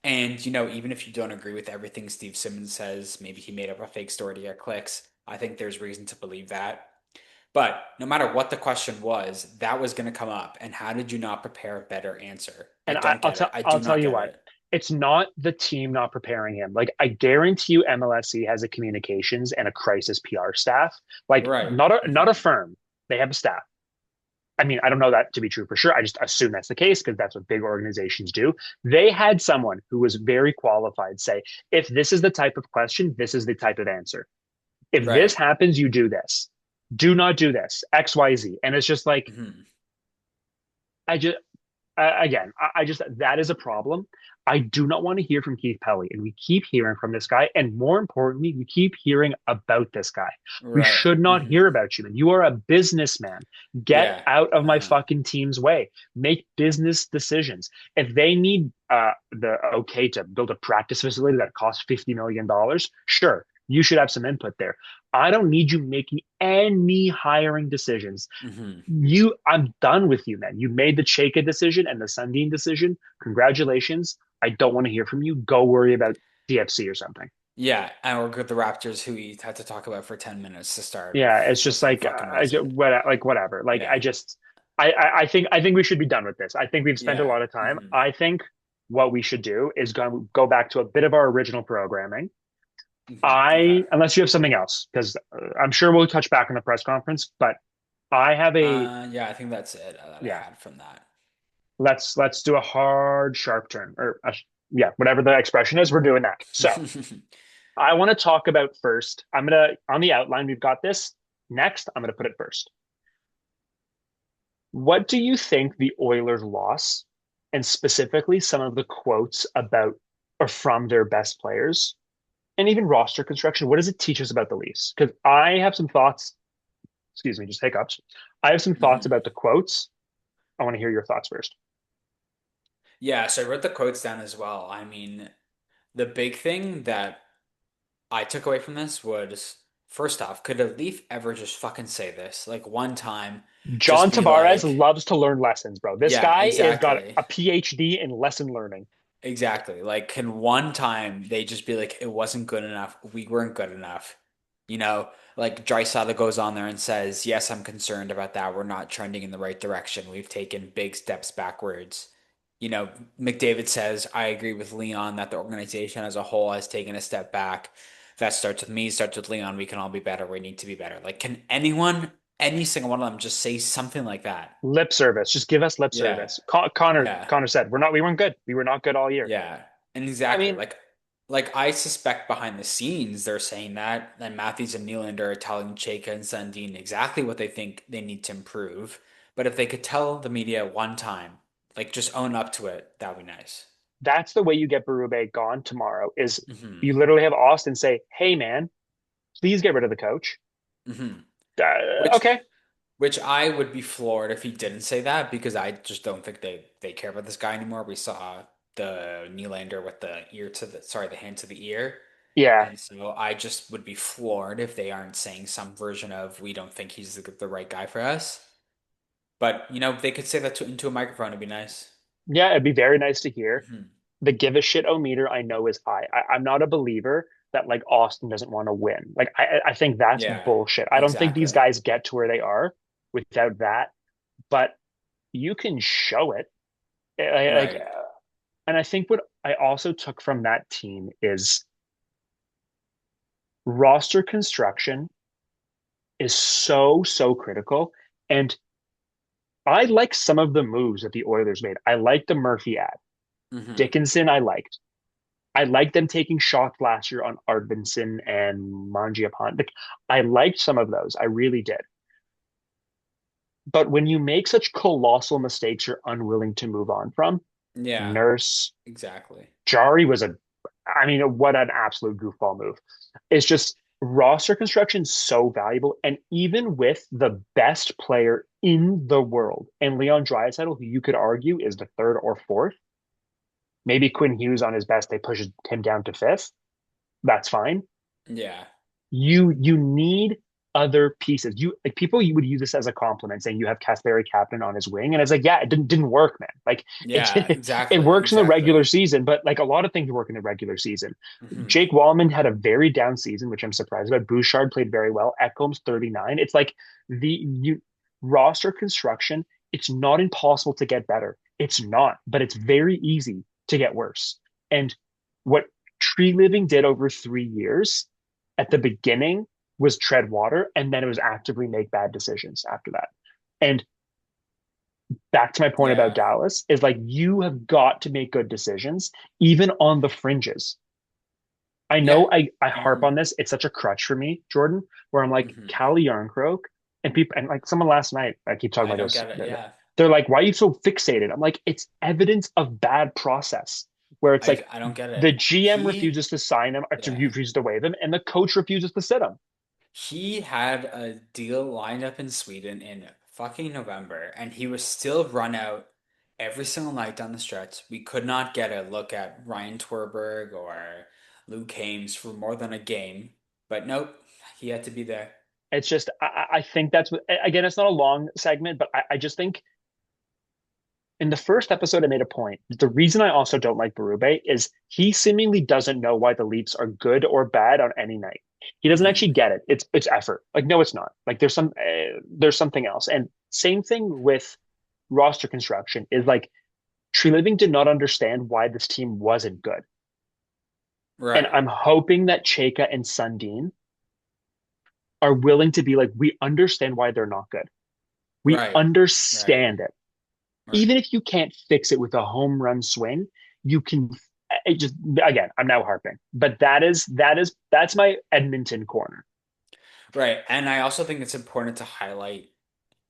And, even if you don't agree with everything Steve Simmons says, maybe he made up a fake story to get clicks. I think there's reason to believe that. But no matter what the question was, that was going to come up. And how did you not prepare a better answer? I And don't I'll get it. tell I I'll do tell not you get what, it. it's not the team not preparing him. Like I guarantee you, MLSE has a communications and a crisis PR staff. Like Right. not a firm. They have a staff. I mean, I don't know that to be true for sure. I just assume that's the case because that's what big organizations do. They had someone who was very qualified say, if this is the type of question, this is the type of answer. If this Right. happens, you do this. Do not do this. XYZ. And it's just like, Hmm. I just again, I just that is a problem. I do not want to hear from Keith Pelley, and we keep hearing from this guy, and more importantly, we keep hearing about this guy. We Right. should not Hmm. hear about you, man. You are a businessman. Get Yeah. out of my Uh-huh. fucking team's way. Make business decisions. If they need the okay to build a practice facility that costs $50 million, sure, you should have some input there. I don't need you making any hiring decisions. Hmm. I'm done with you, man. You made the Chayka decision and the Sundin decision. Congratulations. I don't want to hear from you. Go worry about DFC or something. Yeah. And we're good. The Raptors, who we had to talk about for 10 minutes to start Yeah, with, it's just was some like fucking reason. whatever. Like Yeah. I think we should be done with this. I think we've spent a Yeah. lot of time. Hmm. I think what we should do is go back to a bit of our original programming. Hmm. Okay. I unless you have something else, because I'm sure we'll touch back in the press conference, but I have a Yeah, I think that's it that I yeah. had from that. Let's do a hard sharp turn or yeah, whatever the expression is. We're doing that. So I want to talk about first. I'm gonna on the outline. We've got this. Next, I'm gonna put it first. What do you think the Oilers loss, and specifically some of the quotes about or from their best players, and even roster construction? What does it teach us about the Leafs? Because I have some thoughts. Excuse me, just hiccups. I have some thoughts Hmm. about the quotes. I want to hear your thoughts first. Yeah, so I wrote the quotes down as well. I mean, the big thing that I took away from this was first off, could a Leaf ever just fucking say this? Like one time, John just be Tavares like, loves to learn lessons, bro. This yeah, guy is got exactly. a PhD in lesson learning. Exactly. Like, can one time they just be like, it wasn't good enough. We weren't good enough. Like Drysdale goes on there and says, yes, I'm concerned about that. We're not trending in the right direction. We've taken big steps backwards. McDavid says, I agree with Leon that the organization as a whole has taken a step back. That starts with me, starts with Leon. We can all be better. We need to be better. Like, can anyone, any single one of them just say something like that? Lip service. Just give us lip Yeah. service. Connor Yeah. Connor said we weren't good. We were not good all year. Yeah, and I exactly. mean, Like I suspect behind the scenes they're saying that, then Matthews and Nylander are telling Chayka and Sundin exactly what they think they need to improve. But if they could tell the media one time, like just own up to it, that would be nice. that's the way you get Berube gone tomorrow is Hmm. you literally have Austin say, "Hey man, please get rid of the coach." Hmm. Which Okay. which I would be floored if he didn't say that because I just don't think they care about this guy anymore. We saw the Nylander with the hand to the ear. Yeah, And so I just would be floored if they aren't saying some version of we don't think he's the right guy for us. But they could say that into a microphone. It'd be nice. yeah, it'd be very nice to hear. Hmm. The give a shit o meter I know is high. I'm not a believer that like Austin doesn't want to win. Like I think that's Yeah, bullshit. I don't think these exactly. guys get to where they are without that. But you can show it. Like, Right. and I think what I also took from that team is roster construction is so critical. And I like some of the moves that the Oilers made. I like the Murphy ad. Hmm. Dickinson, I liked. I liked them taking shots last year on Arvidsson and Mangiapane. Like, I liked some of those. I really did. But when you make such colossal mistakes you're unwilling to move on from, Yeah, Nurse, exactly. Jari was I mean, what an absolute goofball move. It's just roster construction so valuable. And even with the best player in the world, and Leon Draisaitl, who you could argue is the third or fourth, maybe Quinn Hughes on his best, they push him down to fifth. That's fine. Yeah. You need. other pieces. You like people you would use this as a compliment, saying you have Kasperi Kapanen on his wing, and it's like, yeah, it didn't work, man. Like Yeah, it exactly, works in the regular exactly. season, but like a lot of things work in the regular season. Hmm. Jake Wallman had a very down season, which I'm surprised about. Bouchard played very well. Ekholm's 39. It's like the you roster construction. It's not impossible to get better. It's not, but it's very easy to get worse. And what Tree Living did over 3 years at the beginning was tread water, and then it was actively make bad decisions after that. And back to my point about Yeah. Dallas is like you have got to make good decisions, even on the fringes. I Yeah. know I harp Hmm. on this. It's such a crutch for me, Jordan, where I'm like, Hmm. Calle Yarncroke and people, and like someone last night, I keep talking I about don't this. get it. Yeah. They're like, why are you so fixated? I'm like, it's evidence of bad process where it's like I don't get it. the GM refuses to sign him or to Yeah. refuses to waive him, and the coach refuses to sit him. He had a deal lined up in Sweden in fucking November, and he was still run out every single night down the stretch. We could not get a look at Ryan Twerberg or Luke Hames for more than a game. But nope, he had to be there. It's just I think that's what again, it's not a long segment, but I just think in the first episode, I made a point. The reason I also don't like Berube is he seemingly doesn't know why the Leafs are good or bad on any night. He doesn't Hmm. actually get it. It's effort. Like no, it's not. Like there's something else. And same thing with roster construction is like Tree Living did not understand why this team wasn't good. And Right, I'm hoping that Chayka and Sundin are willing to be like, we understand why they're not good. We right, right, understand it. right. Even if you can't fix it with a home run swing, you can. It just again, I'm now harping, but that's my Edmonton corner. Right. And I also think it's important to highlight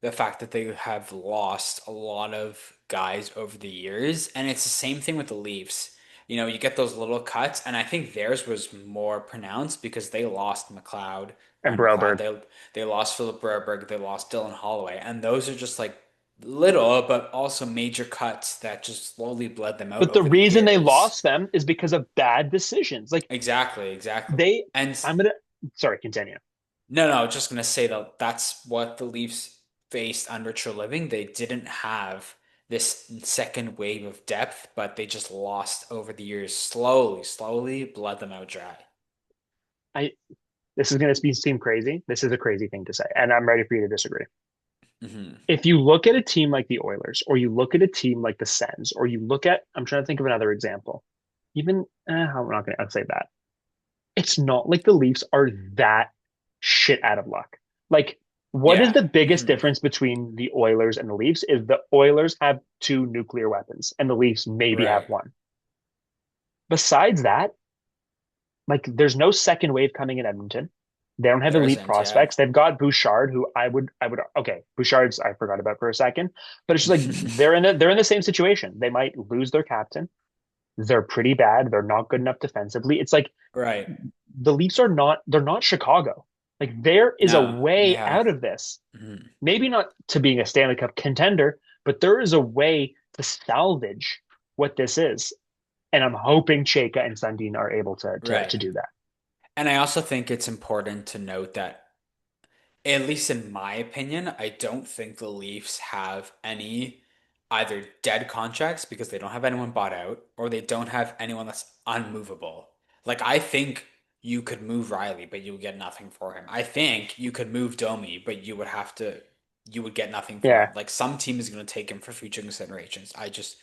the fact that they have lost a lot of guys over the years. And it's the same thing with the Leafs. You know, you get those little cuts, and I think theirs was more pronounced because they lost McLeod, And Ryan McLeod. Broberg, They lost Philip Broberg, they lost Dylan Holloway, and those are just like little but also major cuts that just slowly bled them out but the over the reason they years. lost them is because of bad decisions. Like Exactly, exactly. they, And I'm gonna. Sorry, continue. no, just gonna say that that's what the Leafs faced under Treliving. They didn't have this second wave of depth, but they just lost over the years, slowly bled them out dry. I This is gonna seem crazy. This is a crazy thing to say, and I'm ready for you to disagree. Hmm. If you look at a team like the Oilers, or you look at a team like the Sens, or you look at, I'm trying to think of another example. Even I'm not gonna say that. It's not like the Leafs are that shit out of luck. Like, what is Yeah. the biggest Hmm. difference between the Oilers and the Leafs is the Oilers have two nuclear weapons and the Leafs maybe have Right. one. Besides that, like there's no second wave coming in Edmonton. They don't have There elite isn't, yeah. prospects. They've got Bouchard, who I would okay, Bouchard's I forgot about for a second, but it's just like they're in the same situation. They might lose their captain. They're pretty bad. They're not good enough defensively. It's like Right. the Leafs are not they're not Chicago. Like there is a No, way yeah. out of this. Mhm. Maybe not to being a Stanley Cup contender, but there is a way to salvage what this is. And I'm hoping Chayka and Sundin are able to Right. do that. And I also think it's important to note that at least in my opinion, I don't think the Leafs have any either dead contracts because they don't have anyone bought out or they don't have anyone that's unmovable. Like I think you could move Riley, but you would get nothing for him. I think you could move Domi, but you would get nothing for him. Yeah. Like some team is going to take him for future considerations. I just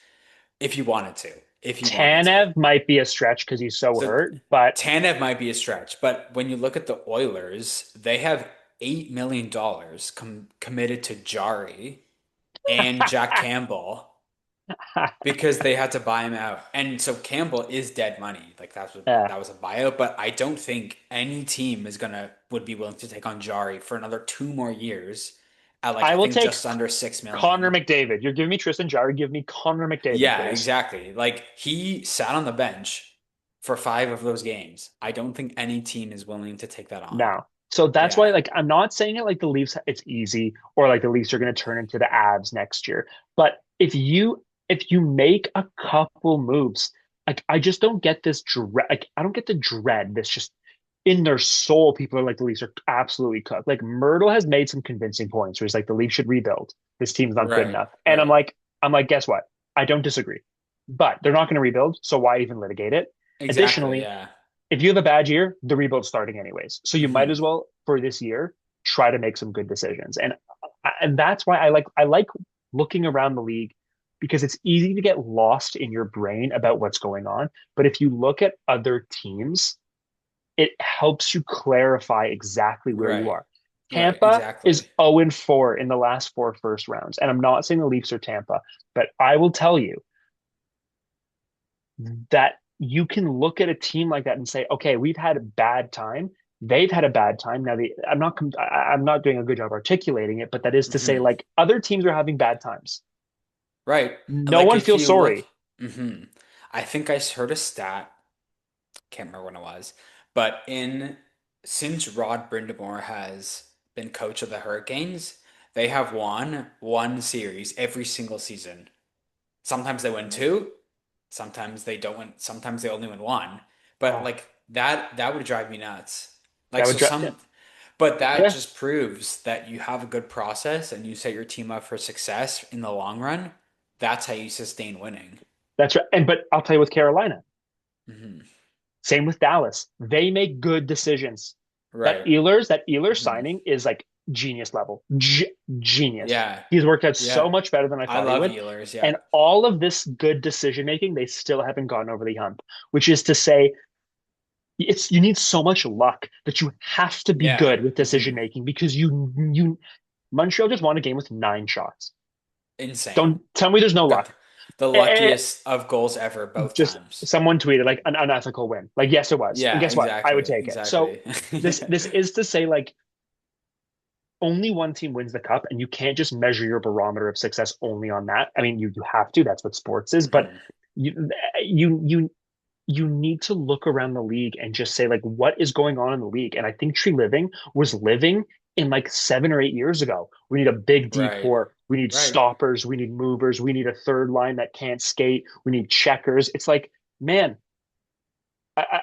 if you wanted to, if you wanted to. Tanev might be a stretch because he's so So hurt, but Tanev might be a stretch, but when you look at the Oilers, they have $8 million committed to Jari and Jack Campbell because they had to buy him out. And so Campbell is dead money. Like yeah, that was a buyout, but I don't think any team would be willing to take on Jari for another 2 more years at like I I will think take just under 6 million. Connor McDavid. You're giving me Tristan Jarry. Give me Connor McDavid, Yeah, please. exactly. Like he sat on the bench for 5 of those games. I don't think any team is willing to take that on. No. So that's why, Yeah. like, I'm not saying it like the Leafs, it's easy, or like the Leafs are going to turn into the Avs next year. But if you make a couple moves, like I just don't get this dread. Like I don't get the dread. This just in their soul, people are like the Leafs are absolutely cooked. Like Myrtle has made some convincing points where he's like the Leafs should rebuild. This team's not good Right, enough. And right. I'm like, guess what? I don't disagree. But they're not going to rebuild, so why even litigate it? Exactly, Additionally, yeah. if you have a bad year, the rebuild's starting anyways. So you might Hmm. as well for this year try to make some good decisions. And that's why I like looking around the league because it's easy to get lost in your brain about what's going on. But if you look at other teams, it helps you clarify exactly where you Right, are. right, Tampa is exactly. 0-4 in the last four first rounds. And I'm not saying the Leafs are Tampa, but I will tell you that you can look at a team like that and say, okay, we've had a bad time. They've had a bad time. Now, I'm not doing a good job articulating it, but that is to say, Hmm. like other teams are having bad times. Right. No Like one if feels you look, sorry. hmm I think I heard a stat, can't remember when it was, but in since Rod Brindamore has been coach of the Hurricanes, they have won one series every single season. Sometimes they win two, sometimes they don't win, sometimes they only win one. But Oh, like that would drive me nuts. Like that would so drive. some but that Yeah, just proves that you have a good process and you set your team up for success in the long run. That's how you sustain winning. that's right. And but I'll tell you with Carolina, Hmm. same with Dallas. They make good decisions. Right. That Ehlers Hmm. signing is like genius level. Genius. Yeah. He's worked out so Yeah. much better than I I thought he love would. Ehlers. Yeah. And all of this good decision making, they still haven't gotten over the hump, which is to say, it's you need so much luck that you have to be Yeah. good with decision Hmm. making because you Montreal just won a game with 9 shots. Insane. Don't tell me there's no Got luck. the Eh, luckiest of goals ever both just times. someone tweeted like an unethical win. Like, yes, it was. And Yeah, guess what? I would exactly. take it. So Exactly. this is to say, like, only one team wins the cup, and you can't just measure your barometer of success only on that. I mean, you have to. That's what sports is. But Hmm. you you you you need to look around the league and just say like, what is going on in the league? And I think Tree Living was living in like 7 or 8 years ago. We need a big D Right. core. We need Right. stoppers. We need movers. We need a third line that can't skate. We need checkers. It's like, man,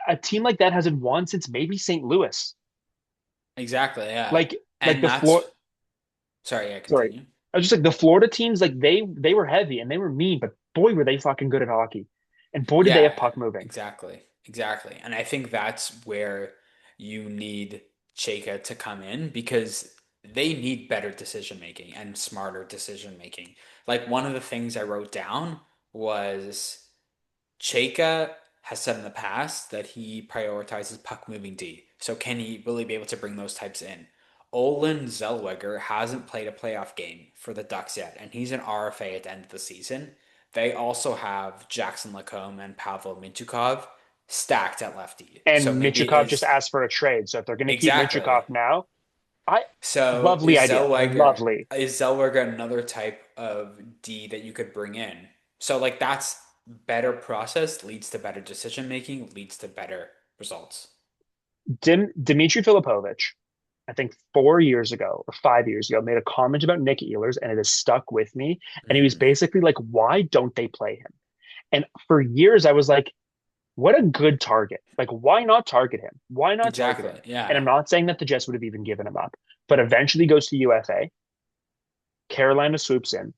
a team like that hasn't won since maybe St. Louis. Exactly. Yeah. Like And the that's floor. sorry, yeah, Sorry, continue. I was just like the Florida teams. Like they were heavy and they were mean, but boy were they fucking good at hockey, and boy did they have Yeah, puck moving. exactly. Exactly. And I think that's where you need Chayka to come in because they need better decision making and smarter decision making. Like one of the things I wrote down was Chayka has said in the past that he prioritizes puck moving D. So can he really be able to bring those types in? Olin Zellweger hasn't played a playoff game for the Ducks yet, and he's an RFA at the end of the season. They also have Jackson Lacombe and Pavel Mintyukov stacked at lefty. So And maybe Michikov just is asked for a trade, so if they're going to keep exactly. Michikov now, I So lovely idea, lovely. Is Zellweger another type of D that you could bring in? So like that's better process leads to better decision making, leads to better results. Dmitry Filipovich, I think 4 years ago or 5 years ago, made a comment about Nick Ehlers, and it has stuck with me. And he was Hmm. basically like, "Why don't they play him?" And for years, I was like, "What a good target! Like, why not target him? Why not target Exactly. him?" And Yeah. I'm not saying that the Jets would have even given him up, but eventually goes to UFA. Carolina swoops in.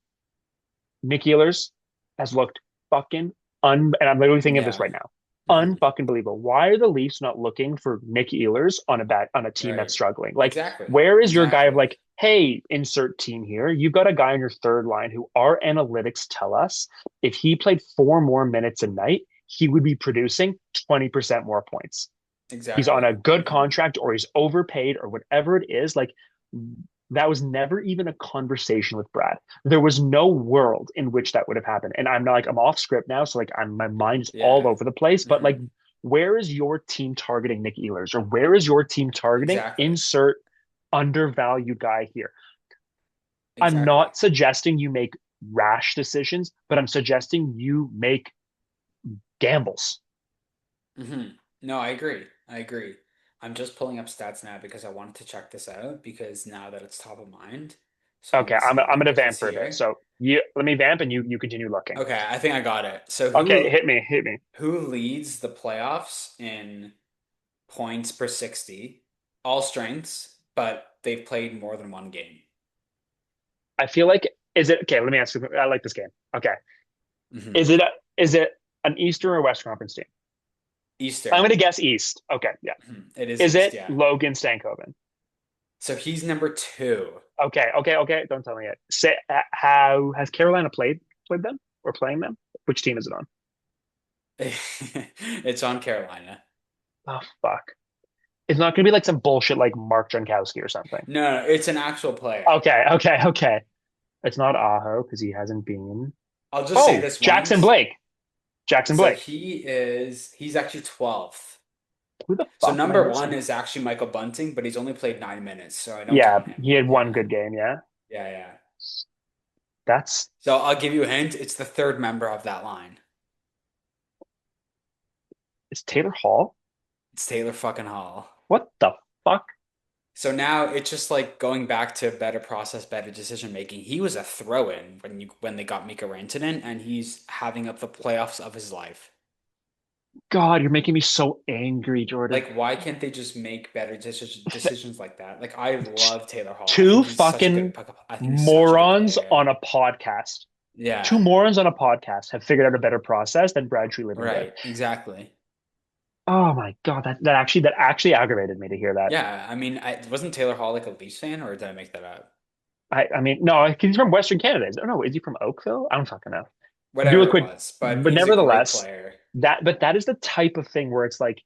Nick Ehlers has looked fucking and I'm literally thinking of this Yeah. right now. Hmm. Unfucking believable. Why are the Leafs not looking for Nick Ehlers on a team that's Right. struggling? Like, Exactly. where is your guy of Exactly. like, hey, insert team here? You've got a guy on your third line who our analytics tell us if he played 4 more minutes a night, he would be producing 20% more points. He's on Exactly. a good Hmm. contract or he's overpaid or whatever it is. Like that was never even a conversation with Brad. There was no world in which that would have happened. And I'm not like I'm off script now, so like my mind is all Yeah. over the place. But like, Hmm. where is your team targeting Nick Ehlers, or where is your team targeting Exactly. insert undervalued guy here? I'm Exactly. not suggesting you make rash decisions, but I'm suggesting you make gambles. Hmm. No, I agree. I agree. I'm just pulling up stats now because I wanted to check this out because now that it's top of mind. So let Okay, me see. I'm Like gonna if it's vamp for a bit. here. So you let me vamp and you continue looking. Okay, I think I got it. So Okay, hit me, hit me. who leads the playoffs in points per 60, all strengths, but they've played more than one game. I feel like is it okay? Let me ask you. I like this game. Okay, is Hmm. it is it an Eastern or West Conference team? I'm Eastern. going to guess East. Okay, yeah. Mhm. It is Is East, it yeah. Logan Stankoven? So he's number two. Okay. Don't tell me it. Say, how has Carolina played them or playing them? Which team is it on? It's on Carolina. Oh fuck! It's not going to be like some bullshit like Mark Jankowski or something. No, it's an actual player. Okay. It's not Aho because he hasn't been. I'll just say Oh, this Jackson once. Blake. Jackson So Blake. he's actually 12th. Who the So fuck am I number one missing? is actually Michael Bunting, but he's only played 9 minutes, so I don't Yeah, count him. he had one Yeah. good game. Yeah, Yeah, yeah. that's So I'll give you a hint. It's the third member of that line. it's Taylor Hall. It's Taylor fucking Hall. What the fuck? So now it's just like going back to better process, better decision making. He was a throw-in when they got Mika Rantanen, and he's having up the playoffs of his life. God, you're making me so angry, Jordan. Like, why can't they just make better decisions like that? Like, I love Taylor Hall. I Two think he's such a good fucking puck. I think he's such a good morons player. on a podcast. Two Yeah, morons on a podcast have figured out a better process than Brad Treliving did. right. Exactly. Oh my God, that actually aggravated me to hear that. Yeah, I mean, wasn't Taylor Hall like a Leafs fan, or did I make that up? I mean, no, he's from Western Canada. I don't know. Is he from Oakville? I don't fucking know. Do a Whatever it quick, was, but but he's a great nevertheless, player. that is the type of thing where it's like,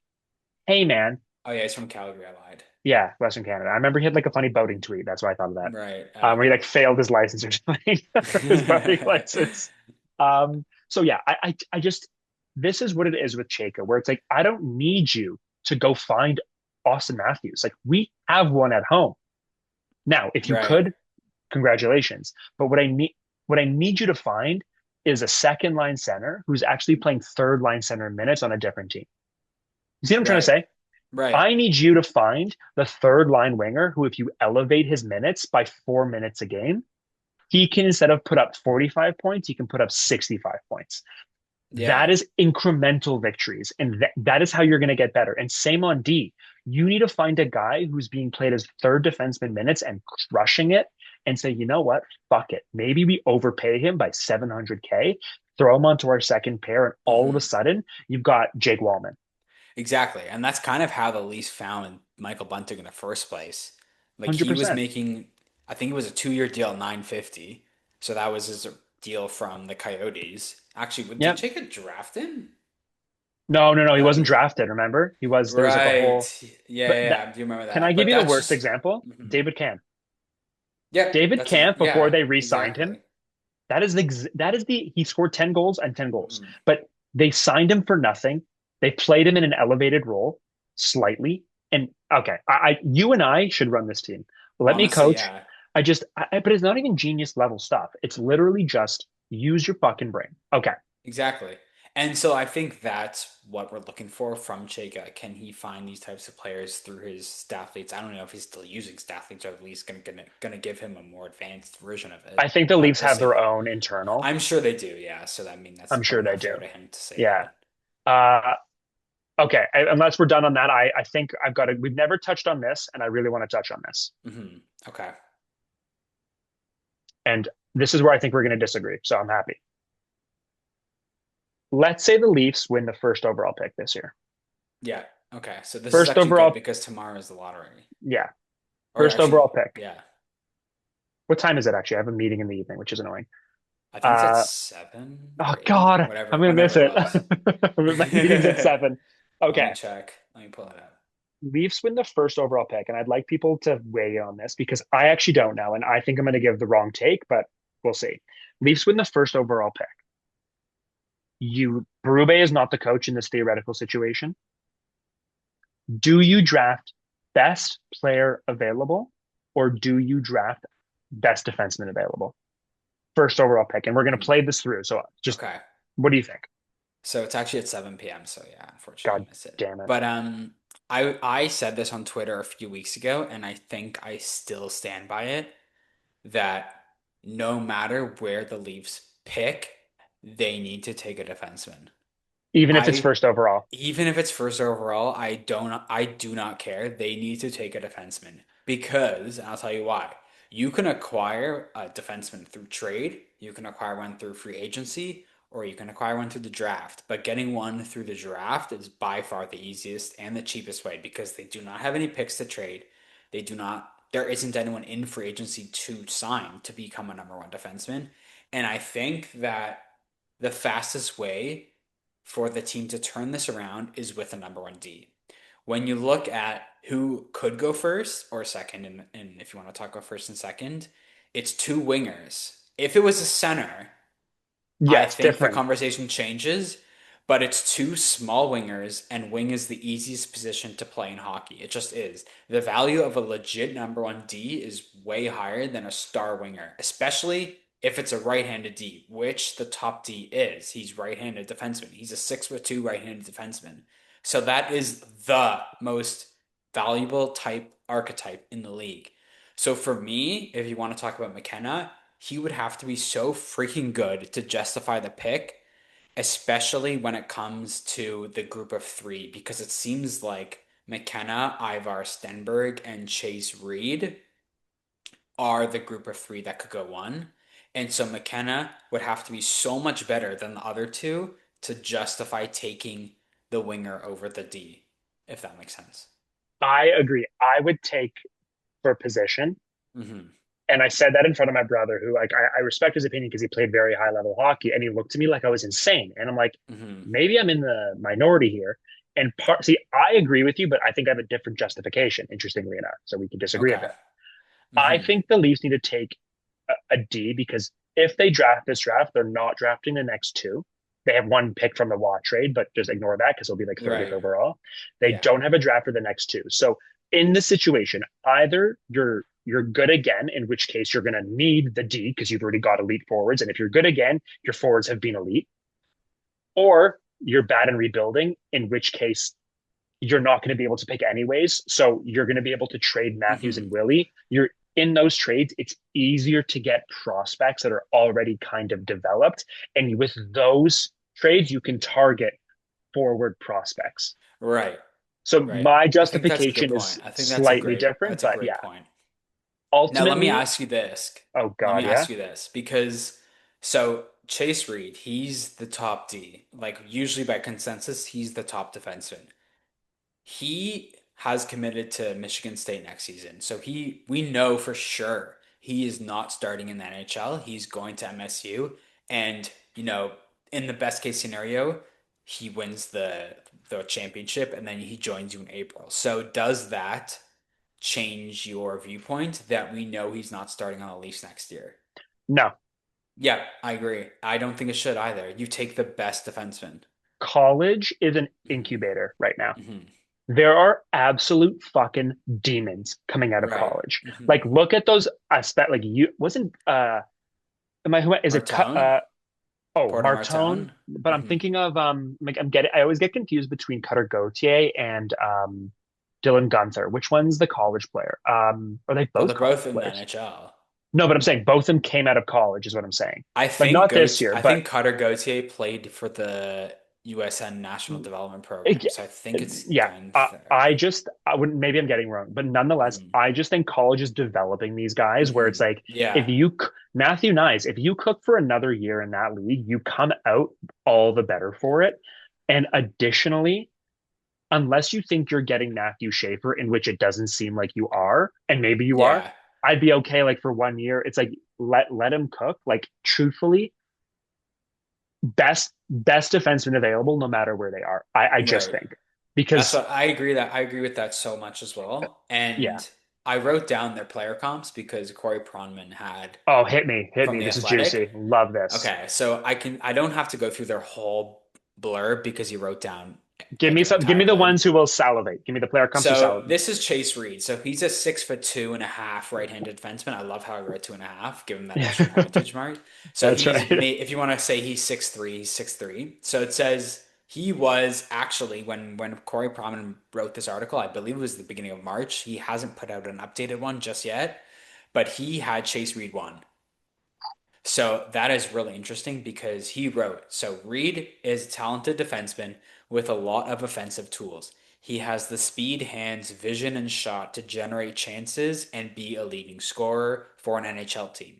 hey man, Oh yeah, he's from Calgary. I lied. yeah, Western Canada. I remember he had like a funny boating tweet. That's why I thought of that. Right. Where he Okay. like failed his license or something, his boating license. So yeah, I just this is what it is with Chayka, where it's like I don't need you to go find Austin Matthews. Like we have one at home now. If you Right. could, congratulations. But what I need you to find is a second line center who's actually playing third line center minutes on a different team. You see what I'm trying to Right. say? Right. I need you to find the third line winger who, if you elevate his minutes by 4 minutes a game, he can, instead of put up 45 points, he can put up 65 points. Yeah. That is incremental victories. And that is how you're going to get better. And same on D. You need to find a guy who's being played as third defenseman minutes and crushing it and say, you know what? Fuck it. Maybe we overpay him by 700K, throw him onto our second pair, and all of a Hmm. sudden, you've got Jake Wallman. Exactly. And that's kind of how the Leafs found Michael Bunting in the first place. Like he was 100%. making, I think it was a 2 year deal at 950. So that was his deal from the Coyotes. Actually, did Yep. Chayka draft him? No. He No, wasn't drafted. Remember, there was like a right. whole. Yeah, But yeah, that yeah. I do remember can I that. give But you the that's worst just, example? mhm. David Camp. Yep. David Camp before Yeah, they re-signed him. exactly. That is the he scored 10 goals and 10 goals. Hmm. But they signed him for nothing. They played him in an elevated role slightly. And okay, you and I should run this team. Let me Honestly, coach. yeah. But it's not even genius level stuff. It's literally just use your fucking brain. Okay. Exactly. And so I think that's what we're looking for from Chayka. Can he find these types of players through his staff leads? I don't know if he's still using staff leads or at least gonna give him a more advanced version of it, I think the but Leafs we'll have their see. own internal. I'm sure they do, yeah. So I mean that's I'm sure probably they not do. fair to him to say Yeah. that. Uh, okay. Unless we're done on that, I think I've got to. We've never touched on this, and I really want to touch on this. Hmm. Okay. And this is where I think we're going to disagree. So I'm happy. Let's say the Leafs win the first overall pick this year. Yeah. Okay. So this is First actually good overall, because tomorrow is the lottery. yeah, Or first overall actually, pick. yeah. What time is it actually? I have a meeting in the evening, which is annoying. I think it's at Uh, 7 oh or 8, God, I'm whatever, gonna miss whenever it it. was. My meeting's at 7. Let me Okay, check. Let me pull it up. Leafs win the first overall pick, and I'd like people to weigh in on this because I actually don't know, and I think I'm going to give the wrong take, but we'll see. Leafs win the first overall pick. Berube is not the coach in this theoretical situation. Do you draft best player available, or do you draft best defenseman available? First overall pick, and we're going to Hmm. play this through. So just Okay. what do you think? So it's actually at 7 p.m. So yeah, unfortunately God I missed it. damn it. But I said this on Twitter a few weeks ago, and I think I still stand by it that no matter where the Leafs pick, they need to take a defenseman. even if it's I first overall. Even if it's first overall, I do not care. They need to take a defenseman because I'll tell you why. You can acquire a defenseman through trade, you can acquire one through free agency, or you can acquire one through the draft. But getting one through the draft is by far the easiest and the cheapest way because they do not have any picks to trade. There isn't anyone in free agency to sign to become a number one defenseman. And I think that the fastest way for the team to turn this around is with a number one D. When you look at who could go first or second, and if you want to talk about first and second, it's two wingers. If it was a center, Yeah, I it's think the different. conversation changes, but it's two small wingers, and wing is the easiest position to play in hockey. It just is. The value of a legit number one D is way higher than a star winger, especially if it's a right-handed D, which the top D is. He's right-handed defenseman. He's a 6'2" right-handed defenseman. So that is the most valuable type archetype in the league. So for me, if you want to talk about McKenna, he would have to be so freaking good to justify the pick, especially when it comes to the group of three, because it seems like McKenna, Ivar Stenberg, and Chase Reed are the group of three that could go one. And so McKenna would have to be so much better than the other two to justify taking the winger over the D, if that makes sense. I agree. I would take for position. Hmm. And I said that in front of my brother, who like I respect his opinion because he played very high level hockey, and he looked to me like I was insane. And I'm like, Hmm. maybe I'm in the minority here. And see, I agree with you, but I think I have a different justification. Interestingly enough, so we can disagree a Okay. bit. I Hmm. think the Leafs need to take a D because if they draft this draft, they're not drafting the next two. They have one pick from the Watt trade, but just ignore that because it'll be like 30th Right. overall. They Yeah. don't have a draft for the next two. So in this situation, either you're good again, in which case you're going to need the D because you've already got elite forwards, and if you're good again, your forwards have been elite, or you're bad in rebuilding, in which case you're not going to be able to pick anyways. So you're going to be able to trade Matthews Hmm. and Willie. You're in those trades, it's easier to get prospects that are already kind of developed. And with those trades, you can target forward prospects. Right. So Right. my I think that's a good justification point. is I think slightly different, that's a but great yeah, point. Now let me ultimately, ask you this. oh Let me God, yeah. ask you this because so Chase Reed, he's the top D. Like usually by consensus, he's the top defenseman. He has committed to Michigan State next season. So we know for sure he is not starting in the NHL. He's going to MSU and, in the best case scenario, he wins the championship and then he joins you in April. So does that change your viewpoint that we know he's not starting on the Leafs next year? No, Yeah, I agree. I don't think it should either. You take the best defenseman. college is an Hmm. incubator right now. Hmm. There are absolute fucking demons coming out of Right. college. Hmm. Like, look at those aspect. Like, you wasn't am I who is it? Martone? Oh, Porter Martone. Martone? But I'm Hmm. thinking of like I always get confused between Cutter Gauthier and Dylan Gunther. Which one's the college player? Are they Well, both they're college both in the players? NHL. No, but I'm saying both of them came out of college, is what I'm saying. Like, not this year, I but think Cutter Gauthier played for the USN National Development Program, it, so I think it's yeah, Gunther. I wouldn't, maybe I'm getting wrong, but nonetheless, Hmm. I just think college is developing these guys where it's Hmm. like, if Yeah. you, Matthew Nyes, if you cook for another year in that league, you come out all the better for it. And additionally, unless you think you're getting Matthew Schaefer, in which it doesn't seem like you are, and maybe you are, Yeah. I'd be okay like for 1 year. It's like let him cook. Like truthfully, best defenseman available, no matter where they are. I just Right. think because I agree with that so much as well. yeah. And I wrote down their player comps because Corey Pronman had Oh, hit from me. the This is juicy. Athletic. Love this. Okay, so I don't have to go through their whole blurb because you wrote down Give like me an some. Give entire me the blurb. ones who will salivate. Give me the player comps who So salivate. this is Chase Reed. So he's a 6'2" and a half right-handed defenseman. I love how I wrote 2.5, give him that extra pointage mark. So That's right. if you want to say he's 6'3", he's 6'3". So it says he was actually when Corey Promen wrote this article, I believe it was the beginning of March. He hasn't put out an updated one just yet, but he had Chase Reed one. So that is really interesting because he wrote, so Reed is a talented defenseman with a lot of offensive tools. He has the speed, hands, vision, and shot to generate chances and be a leading scorer for an NHL team.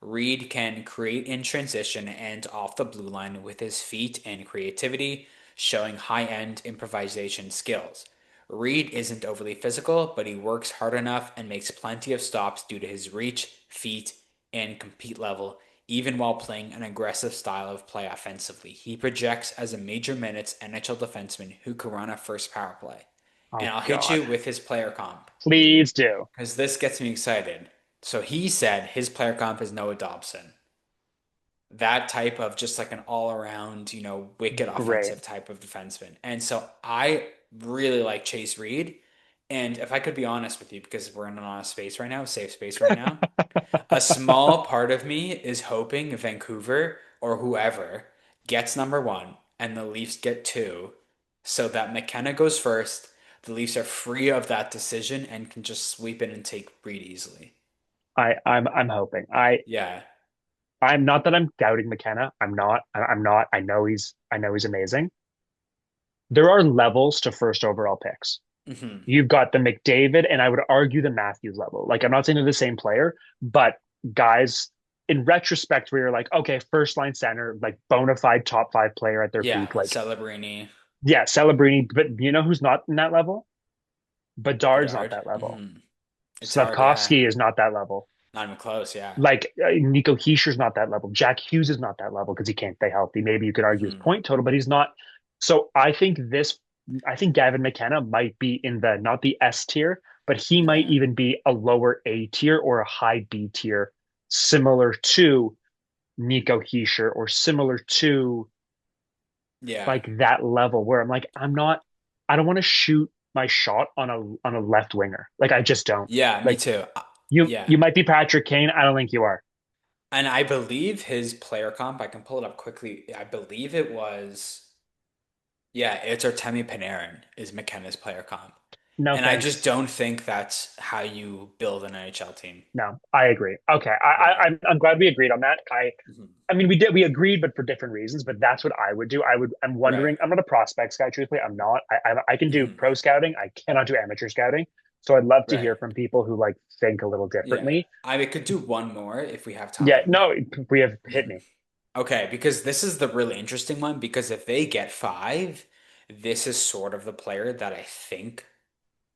Reed can create in transition and off the blue line with his feet and creativity, showing high-end improvisation skills. Reed isn't overly physical, but he works hard enough and makes plenty of stops due to his reach, feet, and compete level even while playing an aggressive style of play offensively. He projects as a major minutes NHL defenseman who can run a first power play. And Oh I'll hit God. you with his player comp Please do. because this gets me excited. So he said his player comp is Noah Dobson. That type of just like an all around, wicked Great. offensive type of defenseman. And so I really like Chase Reed. And if I could be honest with you, because we're in an honest space right now, safe space right now, a small part of me is hoping Vancouver or whoever gets number one and the Leafs get two so that McKenna goes first. The Leafs are free of that decision and can just sweep in and take Reed easily. I'm hoping. Yeah. I'm not that I'm doubting McKenna. I'm not. I know he's amazing. There are levels to first overall picks. Hmm. You've got the McDavid, and I would argue the Matthews level. Like, I'm not saying they're the same player, but guys, in retrospect, where you're like, okay, first line center, like bona fide top five player at their Yeah. peak. Like, Celebrini, yeah, Celebrini, but you know who's not in that level? Bedard's not Bedard. that level. Hmm. It's hard. Yeah. Slavkovsky is not that level. Not even close. Yeah. Like Nico Heischer's not that level. Jack Hughes is not that level because he can't stay healthy. Maybe you could argue his Hmm. point total, but he's not. So I think Gavin McKenna might be in the not the S tier, but he might Yeah. even be a lower A tier or a high B tier, similar to Nico Heischer or similar to Yeah. like that level where I'm like, I don't want to shoot my shot on a left winger. Like I just don't. Yeah. Me Like too. you Yeah. might be Patrick Kane. I don't think you are. And I believe his player comp, I can pull it up quickly. I believe it was, yeah, it's Artemi Panarin is McKenna's player comp. No And I just thanks. don't think that's how you build an NHL team. No, I agree. Okay, Yeah. I'm glad we agreed on that. Mhm. I mean we agreed, but for different reasons. But that's what I would do. I'm Right. wondering. I'm not a prospects guy, truthfully. I'm not. I can do Mhm. pro scouting. I cannot do amateur scouting. So I'd love to Right. hear from people who like think a little Yeah. differently. I could do one more if we have Yeah, time. no, we have hit Mhm. me. Okay, because this is the really interesting one because if they get five, this is sort of the player that I think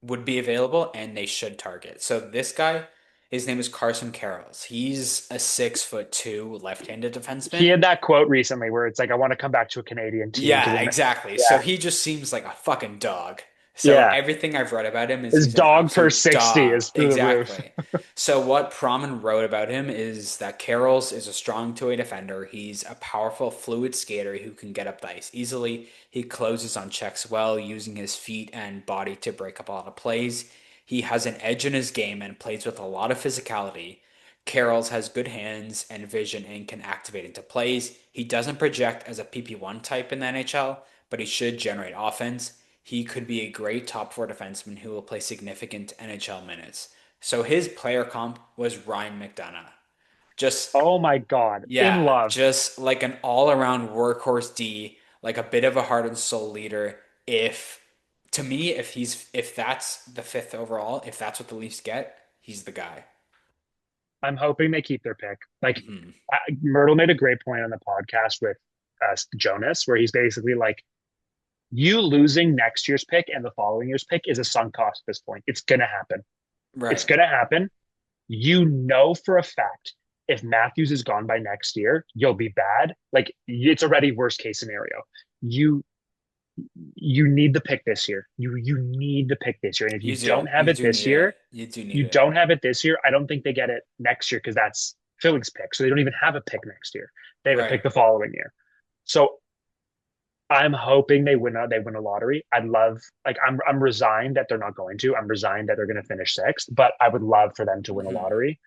would be available and they should target. So this guy, his name is Carson Carrolls. He's a 6'2" left-handed He defenseman. had that quote recently where it's like, I want to come back to a Canadian team because Yeah, exactly. So yeah, he just seems like a fucking dog. So yeah. everything I've read about him is His he's an dog per absolute 60 dog. is through the roof. Exactly. So what Proman wrote about him is that Carrolls is a strong two-way defender. He's a powerful, fluid skater who can get up the ice easily. He closes on checks well, using his feet and body to break up a lot of plays. He has an edge in his game and plays with a lot of physicality. Carrolls has good hands and vision and can activate into plays. He doesn't project as a PP1 type in the NHL, but he should generate offense. He could be a great top four defenseman who will play significant NHL minutes. So his player comp was Ryan McDonough. Just, Oh my God. In yeah, love. just like an all around workhorse D, like a bit of a heart and soul leader. If, to me, if that's the fifth overall, if that's what the Leafs get, he's the guy. I'm hoping they keep their pick. Like Hmm. Myrtle made a great point on the podcast with Jonas, where he's basically like, you losing next year's pick and the following year's pick is a sunk cost at this point. It's going to happen. It's Right. going to happen. You know for a fact if Matthews is gone by next year, you'll be bad. Like it's already worst case scenario. You you need the pick this year. You need the pick this year. And if you You do. don't have You it do this need it. year, You do need you it. don't have it this year. I don't think they get it next year because that's Philly's pick. So they don't even have a pick next year. They have a Right. pick the following year. So I'm hoping they win a lottery. I'd love like I'm resigned that they're not going to. I'm resigned that they're going to finish sixth, but I would love for them to win a Hmm. lottery.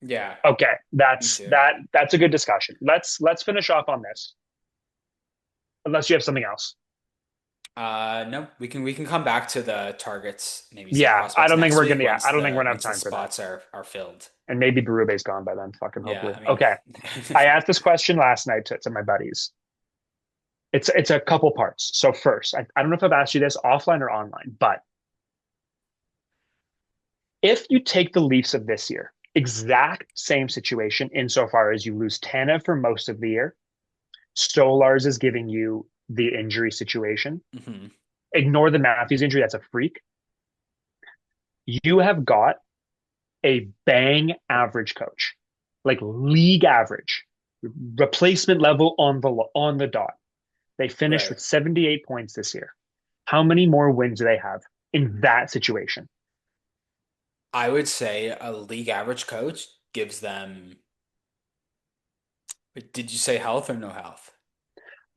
Yeah. Okay, Me too. that's a good discussion. Let's finish off on this. Unless you have something else. No, we can come back to the targets, maybe some Yeah, I prospects don't think next we're week gonna. Yeah, once I don't think we're the gonna have once the time for that. spots are filled. And maybe Berube's gone by then. Fucking Yeah, hopefully. I mean, Okay. I asked this question last night to my buddies. It's a couple parts. So first, I don't know if I've asked you this offline or online, but if you take the Leafs of this year, exact same situation insofar as you lose Tanev for most of the year, Stolars is giving you the injury situation. mhm, Ignore the Matthews injury, that's a freak. You have got a bang average coach, like league average, replacement level on the dot. They finished right. with 78 points this year. How many more wins do they have in that situation? I would say a league average coach gives them. Did you say health or no health?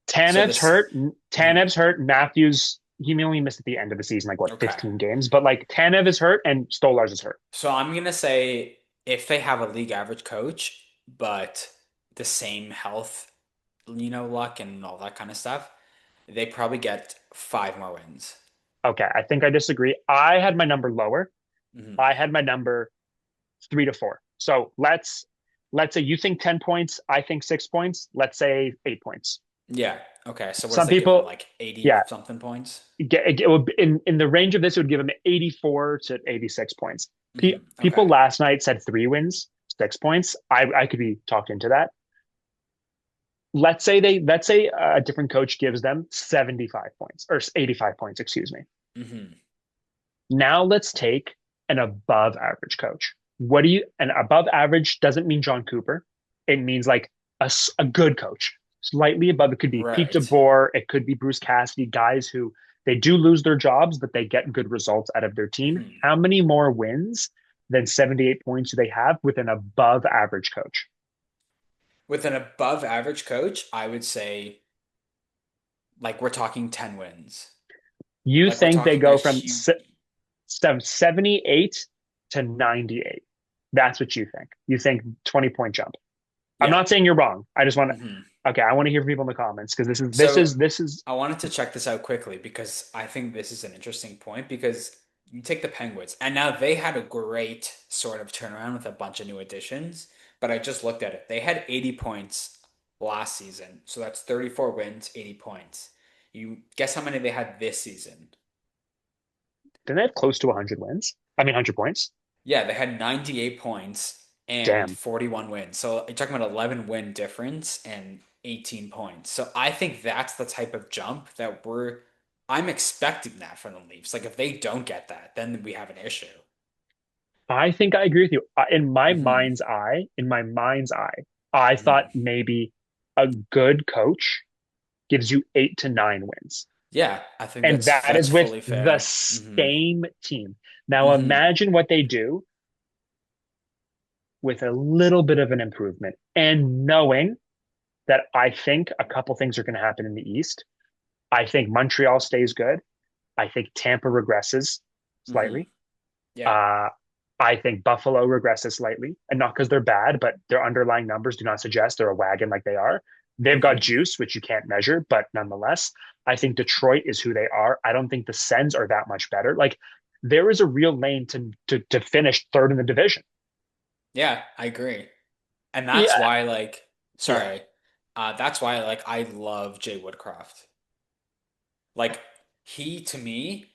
So Tanev's this. hurt. Mhm. Tanev's hurt. Matthews, he only missed at the end of the season, like what, Okay. 15 games? But like Tanev is hurt and Stolars is hurt. So I'm gonna say if they have a league average coach, but the same health, luck and all that kind of stuff, they probably get five more wins. Okay, I think I disagree. I had my number lower. Hmm. I had my number 3 to 4. So let's say you think 10 points, I think 6 points. Let's say 8 points. Yeah. Okay. So what does Some that give them? people, Like 80 yeah, something points? it would in the range of this, it would give them 84 to 86 points. Okay. People last night said 3 wins, 6 points. I could be talked into that. Let's say a different coach gives them 75 points or 85 points, excuse me. Hmm. Now let's take an above average coach. What do you, an above average doesn't mean John Cooper. It means like a good coach, slightly above. It could be Pete Right. DeBoer. It could be Bruce Cassidy, guys who they do lose their jobs, but they get good results out of their team. Hmm. How many more wins than 78 points do they have with an above average coach? With an above average coach, I would say like we're talking 10 wins. You Like we're think they talking a go from huge. 78 to 98. That's what you think. You think 20-point jump. I'm Yeah. not saying you're wrong. I just want Hmm. to, okay, I want to hear from people in the comments because this is, this So is, this is, I wanted to check this out quickly because I think this is an interesting point because you take the Penguins and now they had a great sort of turnaround with a bunch of new additions, but I just looked at it. They had 80 points last season. So that's 34 wins, 80 points. You guess how many they had this season? didn't they have close to 100 wins? I mean, 100 points? Yeah, they had 98 points and Damn. 41 wins. So you're talking about 11 win difference and 18 points. So I think that's the type of jump that I'm expecting that from the Leafs. Like if they don't get that, then we have an issue. I think I agree with you. Hmm. In my mind's eye, I thought Hmm. maybe a good coach gives you 8 to 9 wins. Yeah, I think And that that's is with fully the fair. Hmm. same team. Now Hmm. imagine what they do with a little bit of an improvement and knowing that I think a couple things are going to happen in the East. I think Montreal stays good. I think Tampa regresses Hmm. slightly. Yeah. Uh, I think Buffalo regresses slightly, and not because they're bad, but their underlying numbers do not suggest they're a wagon like they are. They've got Hmm. juice, which you can't measure, but nonetheless, I think Detroit is who they are. I don't think the Sens are that much better. Like there is a real lane to finish third in the division. Yeah, I agree. And that's Yeah, why yeah. sorry, that's why I love Jay Woodcroft. Like he to me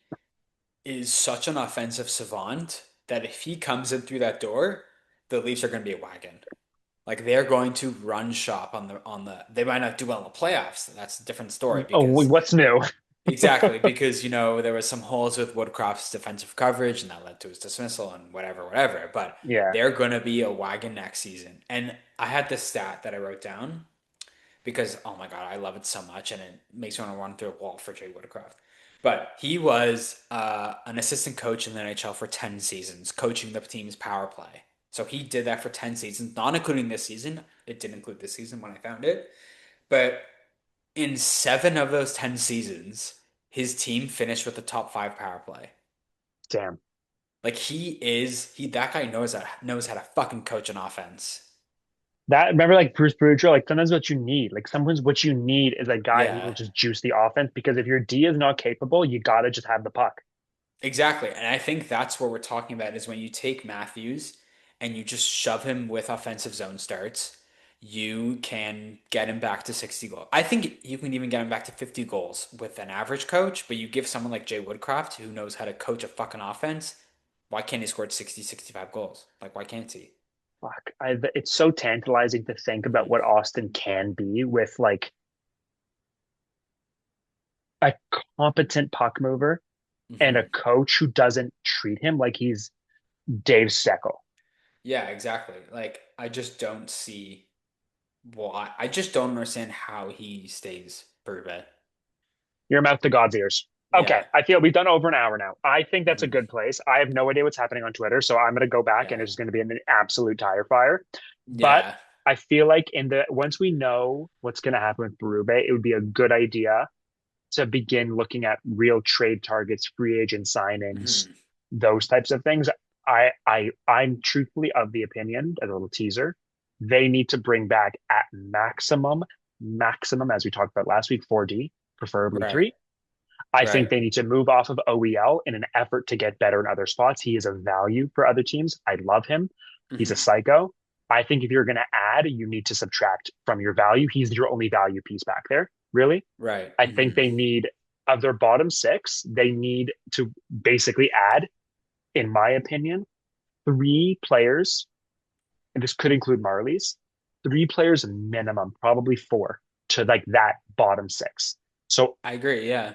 is such an offensive savant that if he comes in through that door, the Leafs are going to be a wagon. Like they're going to run shop on the they might not do well in the playoffs. That's a different story Oh, because what's new? exactly because there was some holes with Woodcroft's defensive coverage and that led to his dismissal and whatever, whatever. But Yeah, they're going to be a wagon next season. And I had this stat that I wrote down because oh my God, I love it so much and it makes me want to run through a wall for Jay Woodcroft. But he was an assistant coach in the NHL for 10 seasons, coaching the team's power play. So he did that for 10 seasons, not including this season. It didn't include this season when I found it. But in seven of those 10 seasons, his team finished with the top five power play. damn. Like he that guy knows how to fucking coach an offense. That remember like Bruce Boudreau, like sometimes what you need, like sometimes what you need is a guy who will Yeah, just juice the offense because if your D is not capable, you gotta just have the puck. exactly. And I think that's what we're talking about is when you take Matthews and you just shove him with offensive zone starts, you can get him back to 60 goals. I think you can even get him back to 50 goals with an average coach, but you give someone like Jay Woodcroft who knows how to coach a fucking offense, why can't he score 60, 65 goals? Like, why can't he? Fuck, it's so tantalizing to think about Hmm what Austin can be with like a competent puck mover and a hmm coach who doesn't treat him like he's Dave Steckel. Yeah, exactly. Like, I just don't see why. I just don't understand how he stays Burbank. Your mouth to God's ears. Okay, Yeah. I feel we've done over an hour now. I think that's a hmm good place. I have no idea what's happening on Twitter, so I'm going to go back and Yeah. it's going to be an absolute tire fire. But Yeah. I feel like in the once we know what's going to happen with Berube, it would be a good idea to begin looking at real trade targets, free agent signings, hmm those types of things. I'm truthfully of the opinion, as a little teaser, they need to bring back at maximum, as we talked about last week, 4D, preferably Right. three. I think Right. they need to move off of OEL in an effort to get better in other spots. He is a value for other teams. I love him. He's a hmm psycho. I think if you're going to add, you need to subtract from your value. He's your only value piece back there, really. Right. I think they need, of their bottom six, they need to basically add, in my opinion, three players, and this could include Marley's, three players minimum, probably four, to like that bottom six. So I agree. Yeah.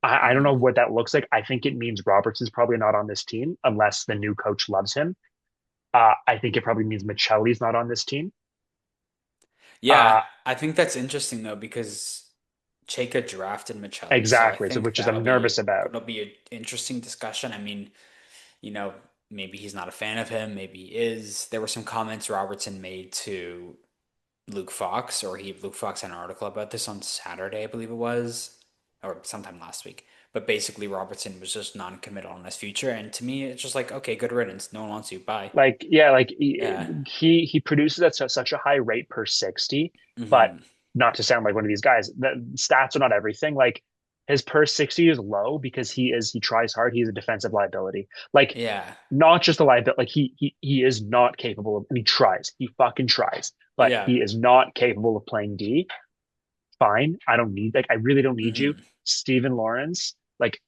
I don't hmm know what that looks like. I think it means Robertson's probably not on this team unless the new coach loves him. I think it probably means Michelli's not on this team. Yeah. Uh, I think that's interesting though because Chayka drafted Michelli, so I exactly. So, think which is I'm nervous about. that'll be an interesting discussion. I mean, you know, maybe he's not a fan of him, maybe he is. There were some comments Robertson made to Luke Fox, or Luke Fox had an article about this on Saturday, I believe it was, or sometime last week. But basically, Robertson was just non-committal on his future, and to me, it's just like, okay, good riddance. No one wants you. Bye. Like, yeah, like Yeah. he produces at such a high rate per 60, but hmm not to sound like one of these guys, the stats are not everything. Like his per 60 is low because he tries hard. He's a defensive liability. Like Yeah. not just a liability, like he is not capable of, and he tries. He fucking tries, but Yeah. he is not capable of playing D. Fine. I don't need like I really don't need you. hmm Steven Lawrence, like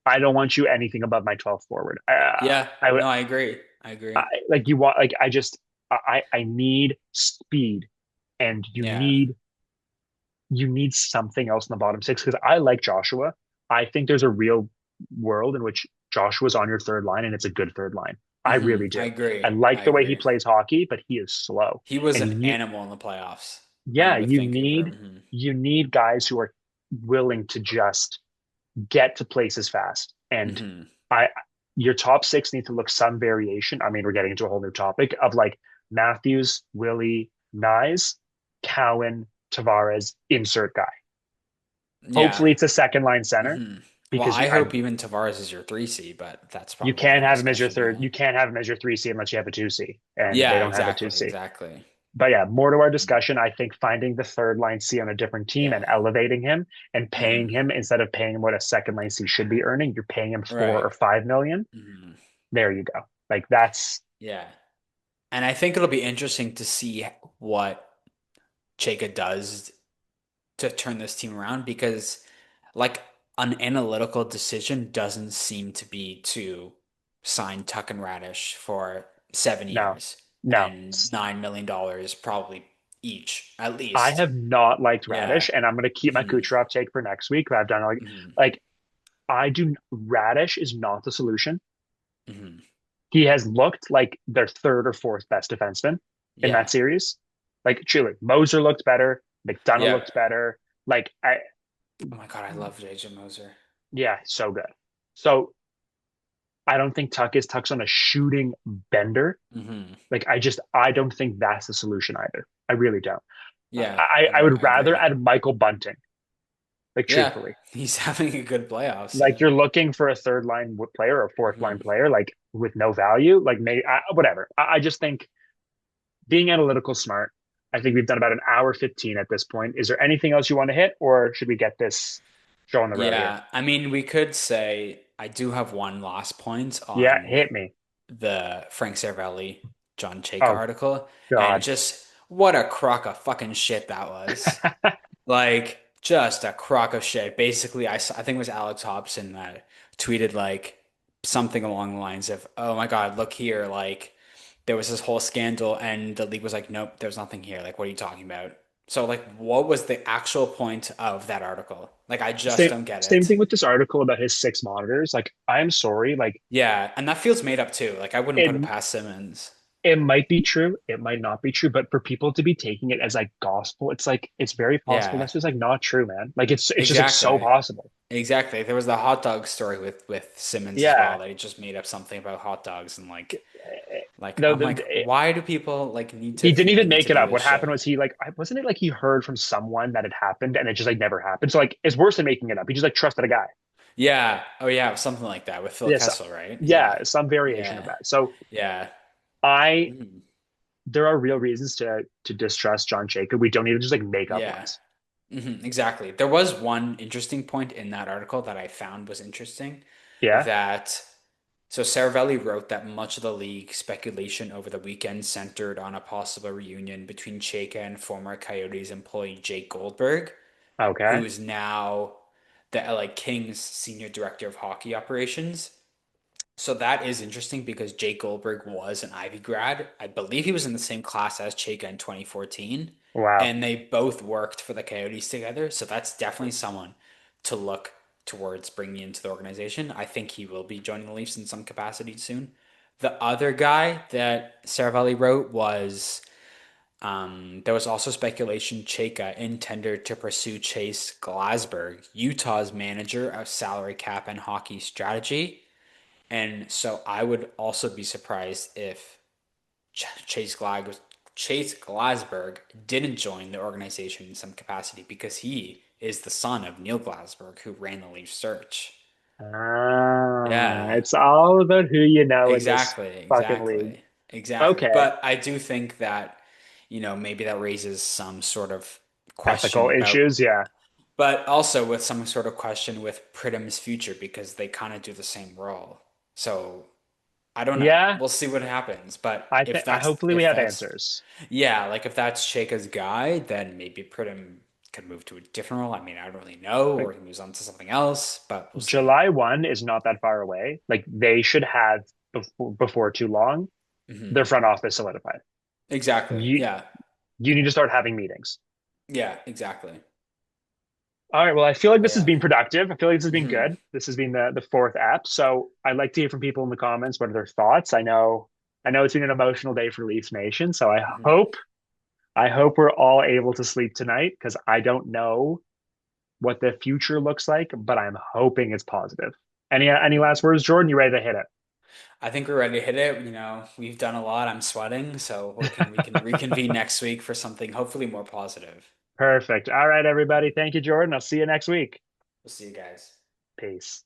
I don't want you anything above my 12th forward. Yeah. I would No, I agree. I agree. like you want like I need speed and Yeah. you need something else in the bottom six because I like Joshua. I think there's a real world in which Joshua's on your third line and it's a good third line. I really I do. I agree. like I the way he agree. plays hockey, but he is slow. He was And an animal in the playoffs yeah, with Vancouver. Hmm you need guys who are willing to just get to places fast. And hmm I your top six need to look some variation. I mean, we're getting into a whole new topic of like Matthews, Willie, Nyes, Cowan, Tavares, insert guy. Yeah. Hopefully it's a second line center hmm Well, because I I hope even Tavares is your 3C, but that's you probably can't another have him as your discussion. third. Yeah. You can't have him as your 3C unless you have a 2C, and they Yeah, don't have a exactly, 2C. exactly. But yeah, more to our Mhm. discussion. I think finding the third line C on a different team and Yeah. elevating him and paying hmm him instead of paying him what a second line C should be earning, you're paying him four Right. or 5 million. hmm There you go. Like that's Yeah. And I think it'll be interesting to see what Chayka does to turn this team around because, like, an analytical decision doesn't seem to be to sign Tuck and Radish for seven no, years no. and $9 million probably each, at I least. have not liked Yeah. Radish, and I'm going to keep my hmm Kucherov take for next week. But I've done hmm like I do. Radish is not the solution. hmm He has looked like their third or fourth best defenseman in that Yeah. series. Like truly, Moser looked better. McDonough Yeah. looked better. Like I, Oh my God, I love JJ Moser. yeah, so good. So I don't think Tuck's on a shooting bender. hmm Like I don't think that's the solution either. I really don't. Yeah, I would I rather agree. add Michael Bunting. Like Yeah, truthfully, he's having a good playoffs. like Yeah. you're looking for a third line player or fourth line hmm player, like with no value. Like maybe whatever. I just think being analytical smart. I think we've done about an hour 15 at this point. Is there anything else you want to hit, or should we get this show on the road here? Yeah, I mean, we could say I do have one last point Yeah, on hit me. the Frank Seravalli, John Chayka Oh article, and God. just what a crock of fucking shit that was. Like, just a crock of shit. Basically, I think it was Alex Hobson that tweeted like something along the lines of, "Oh my God, look here!" Like, there was this whole scandal, and the league was like, "Nope, there's nothing here." Like, what are you talking about? So, like, what was the actual point of that article? Like, I just Same don't get same it. thing with this article about his six monitors. Like, I'm sorry, like Yeah, and that feels made up too. Like, I wouldn't put it it past Simmons. it might be true, it might not be true, but for people to be taking it as like gospel, it's like it's very possible Yeah, that's just like not true, man. Like it's just like so exactly. possible. Exactly. There was the hot dog story with Simmons as Yeah. well. They just made up something about hot dogs and like No, I'm like, why do people like need to he didn't feel the even need make to it do up. this What happened shit? was he like wasn't it like he heard from someone that it happened and it just like never happened. So like it's worse than making it up. He just like trusted a guy. Yeah. Oh yeah, something like that with Phil Yes, Kessel, right? Yeah. yeah, some variation of Yeah. that. So Yeah. I Mhm. there are real reasons to distrust John Chayka. We don't need to just like make up Yeah. ones. Exactly. There was one interesting point in that article that I found was interesting Yeah. that so Saravelli wrote that much of the league speculation over the weekend centered on a possible reunion between Chayka and former Coyotes employee Jake Goldberg, Okay. who's now the LA Kings senior director of hockey operations. So that is interesting because Jake Goldberg was an Ivy grad. I believe he was in the same class as Chayka in 2014, Wow. and they both worked for the Coyotes together. So that's definitely someone to look towards bringing into the organization. I think he will be joining the Leafs in some capacity soon. The other guy that Saravalli wrote was there was also speculation Chayka intended to pursue Chase Glasberg, Utah's manager of salary cap and hockey strategy. And so I would also be surprised if Chase Glasberg didn't join the organization in some capacity because he is the son of Neil Glasberg, who ran the Leaf search. Yeah, It's all about who you know in this exactly, fucking league. exactly. Okay. But I do think that, maybe that raises some sort of question Ethical about, issues. Yeah. but also with some sort of question with Pridham's future because they kind of do the same role. So I don't know. Yeah. We'll see what happens. But I if think that's hopefully we if have that's answers. yeah, like if that's Sheikha's guy, then maybe Pridham could move to a different role. I mean, I don't really know, Like or he moves on to something else, but we'll see. July 1 is not that far away. Like they should have before too long their front office solidified. Exactly. You Yeah. you need to start having meetings. Yeah, exactly. All right. Well, I feel like But this has yeah. been productive. I feel like this has been hmm good. This has been the fourth app. So I'd like to hear from people in the comments what are their thoughts. I know it's been an emotional day for Leafs Nation. So hmm I hope we're all able to sleep tonight because I don't know what the future looks like, but I'm hoping it's positive. Any last hmm words, Jordan? You ready to hit it? I think we're ready to hit it. We've done a lot. I'm sweating, so we can reconvene next week for something hopefully more positive. Perfect. All right, everybody. Thank you, Jordan. I'll see you next week. We'll see you guys. Peace.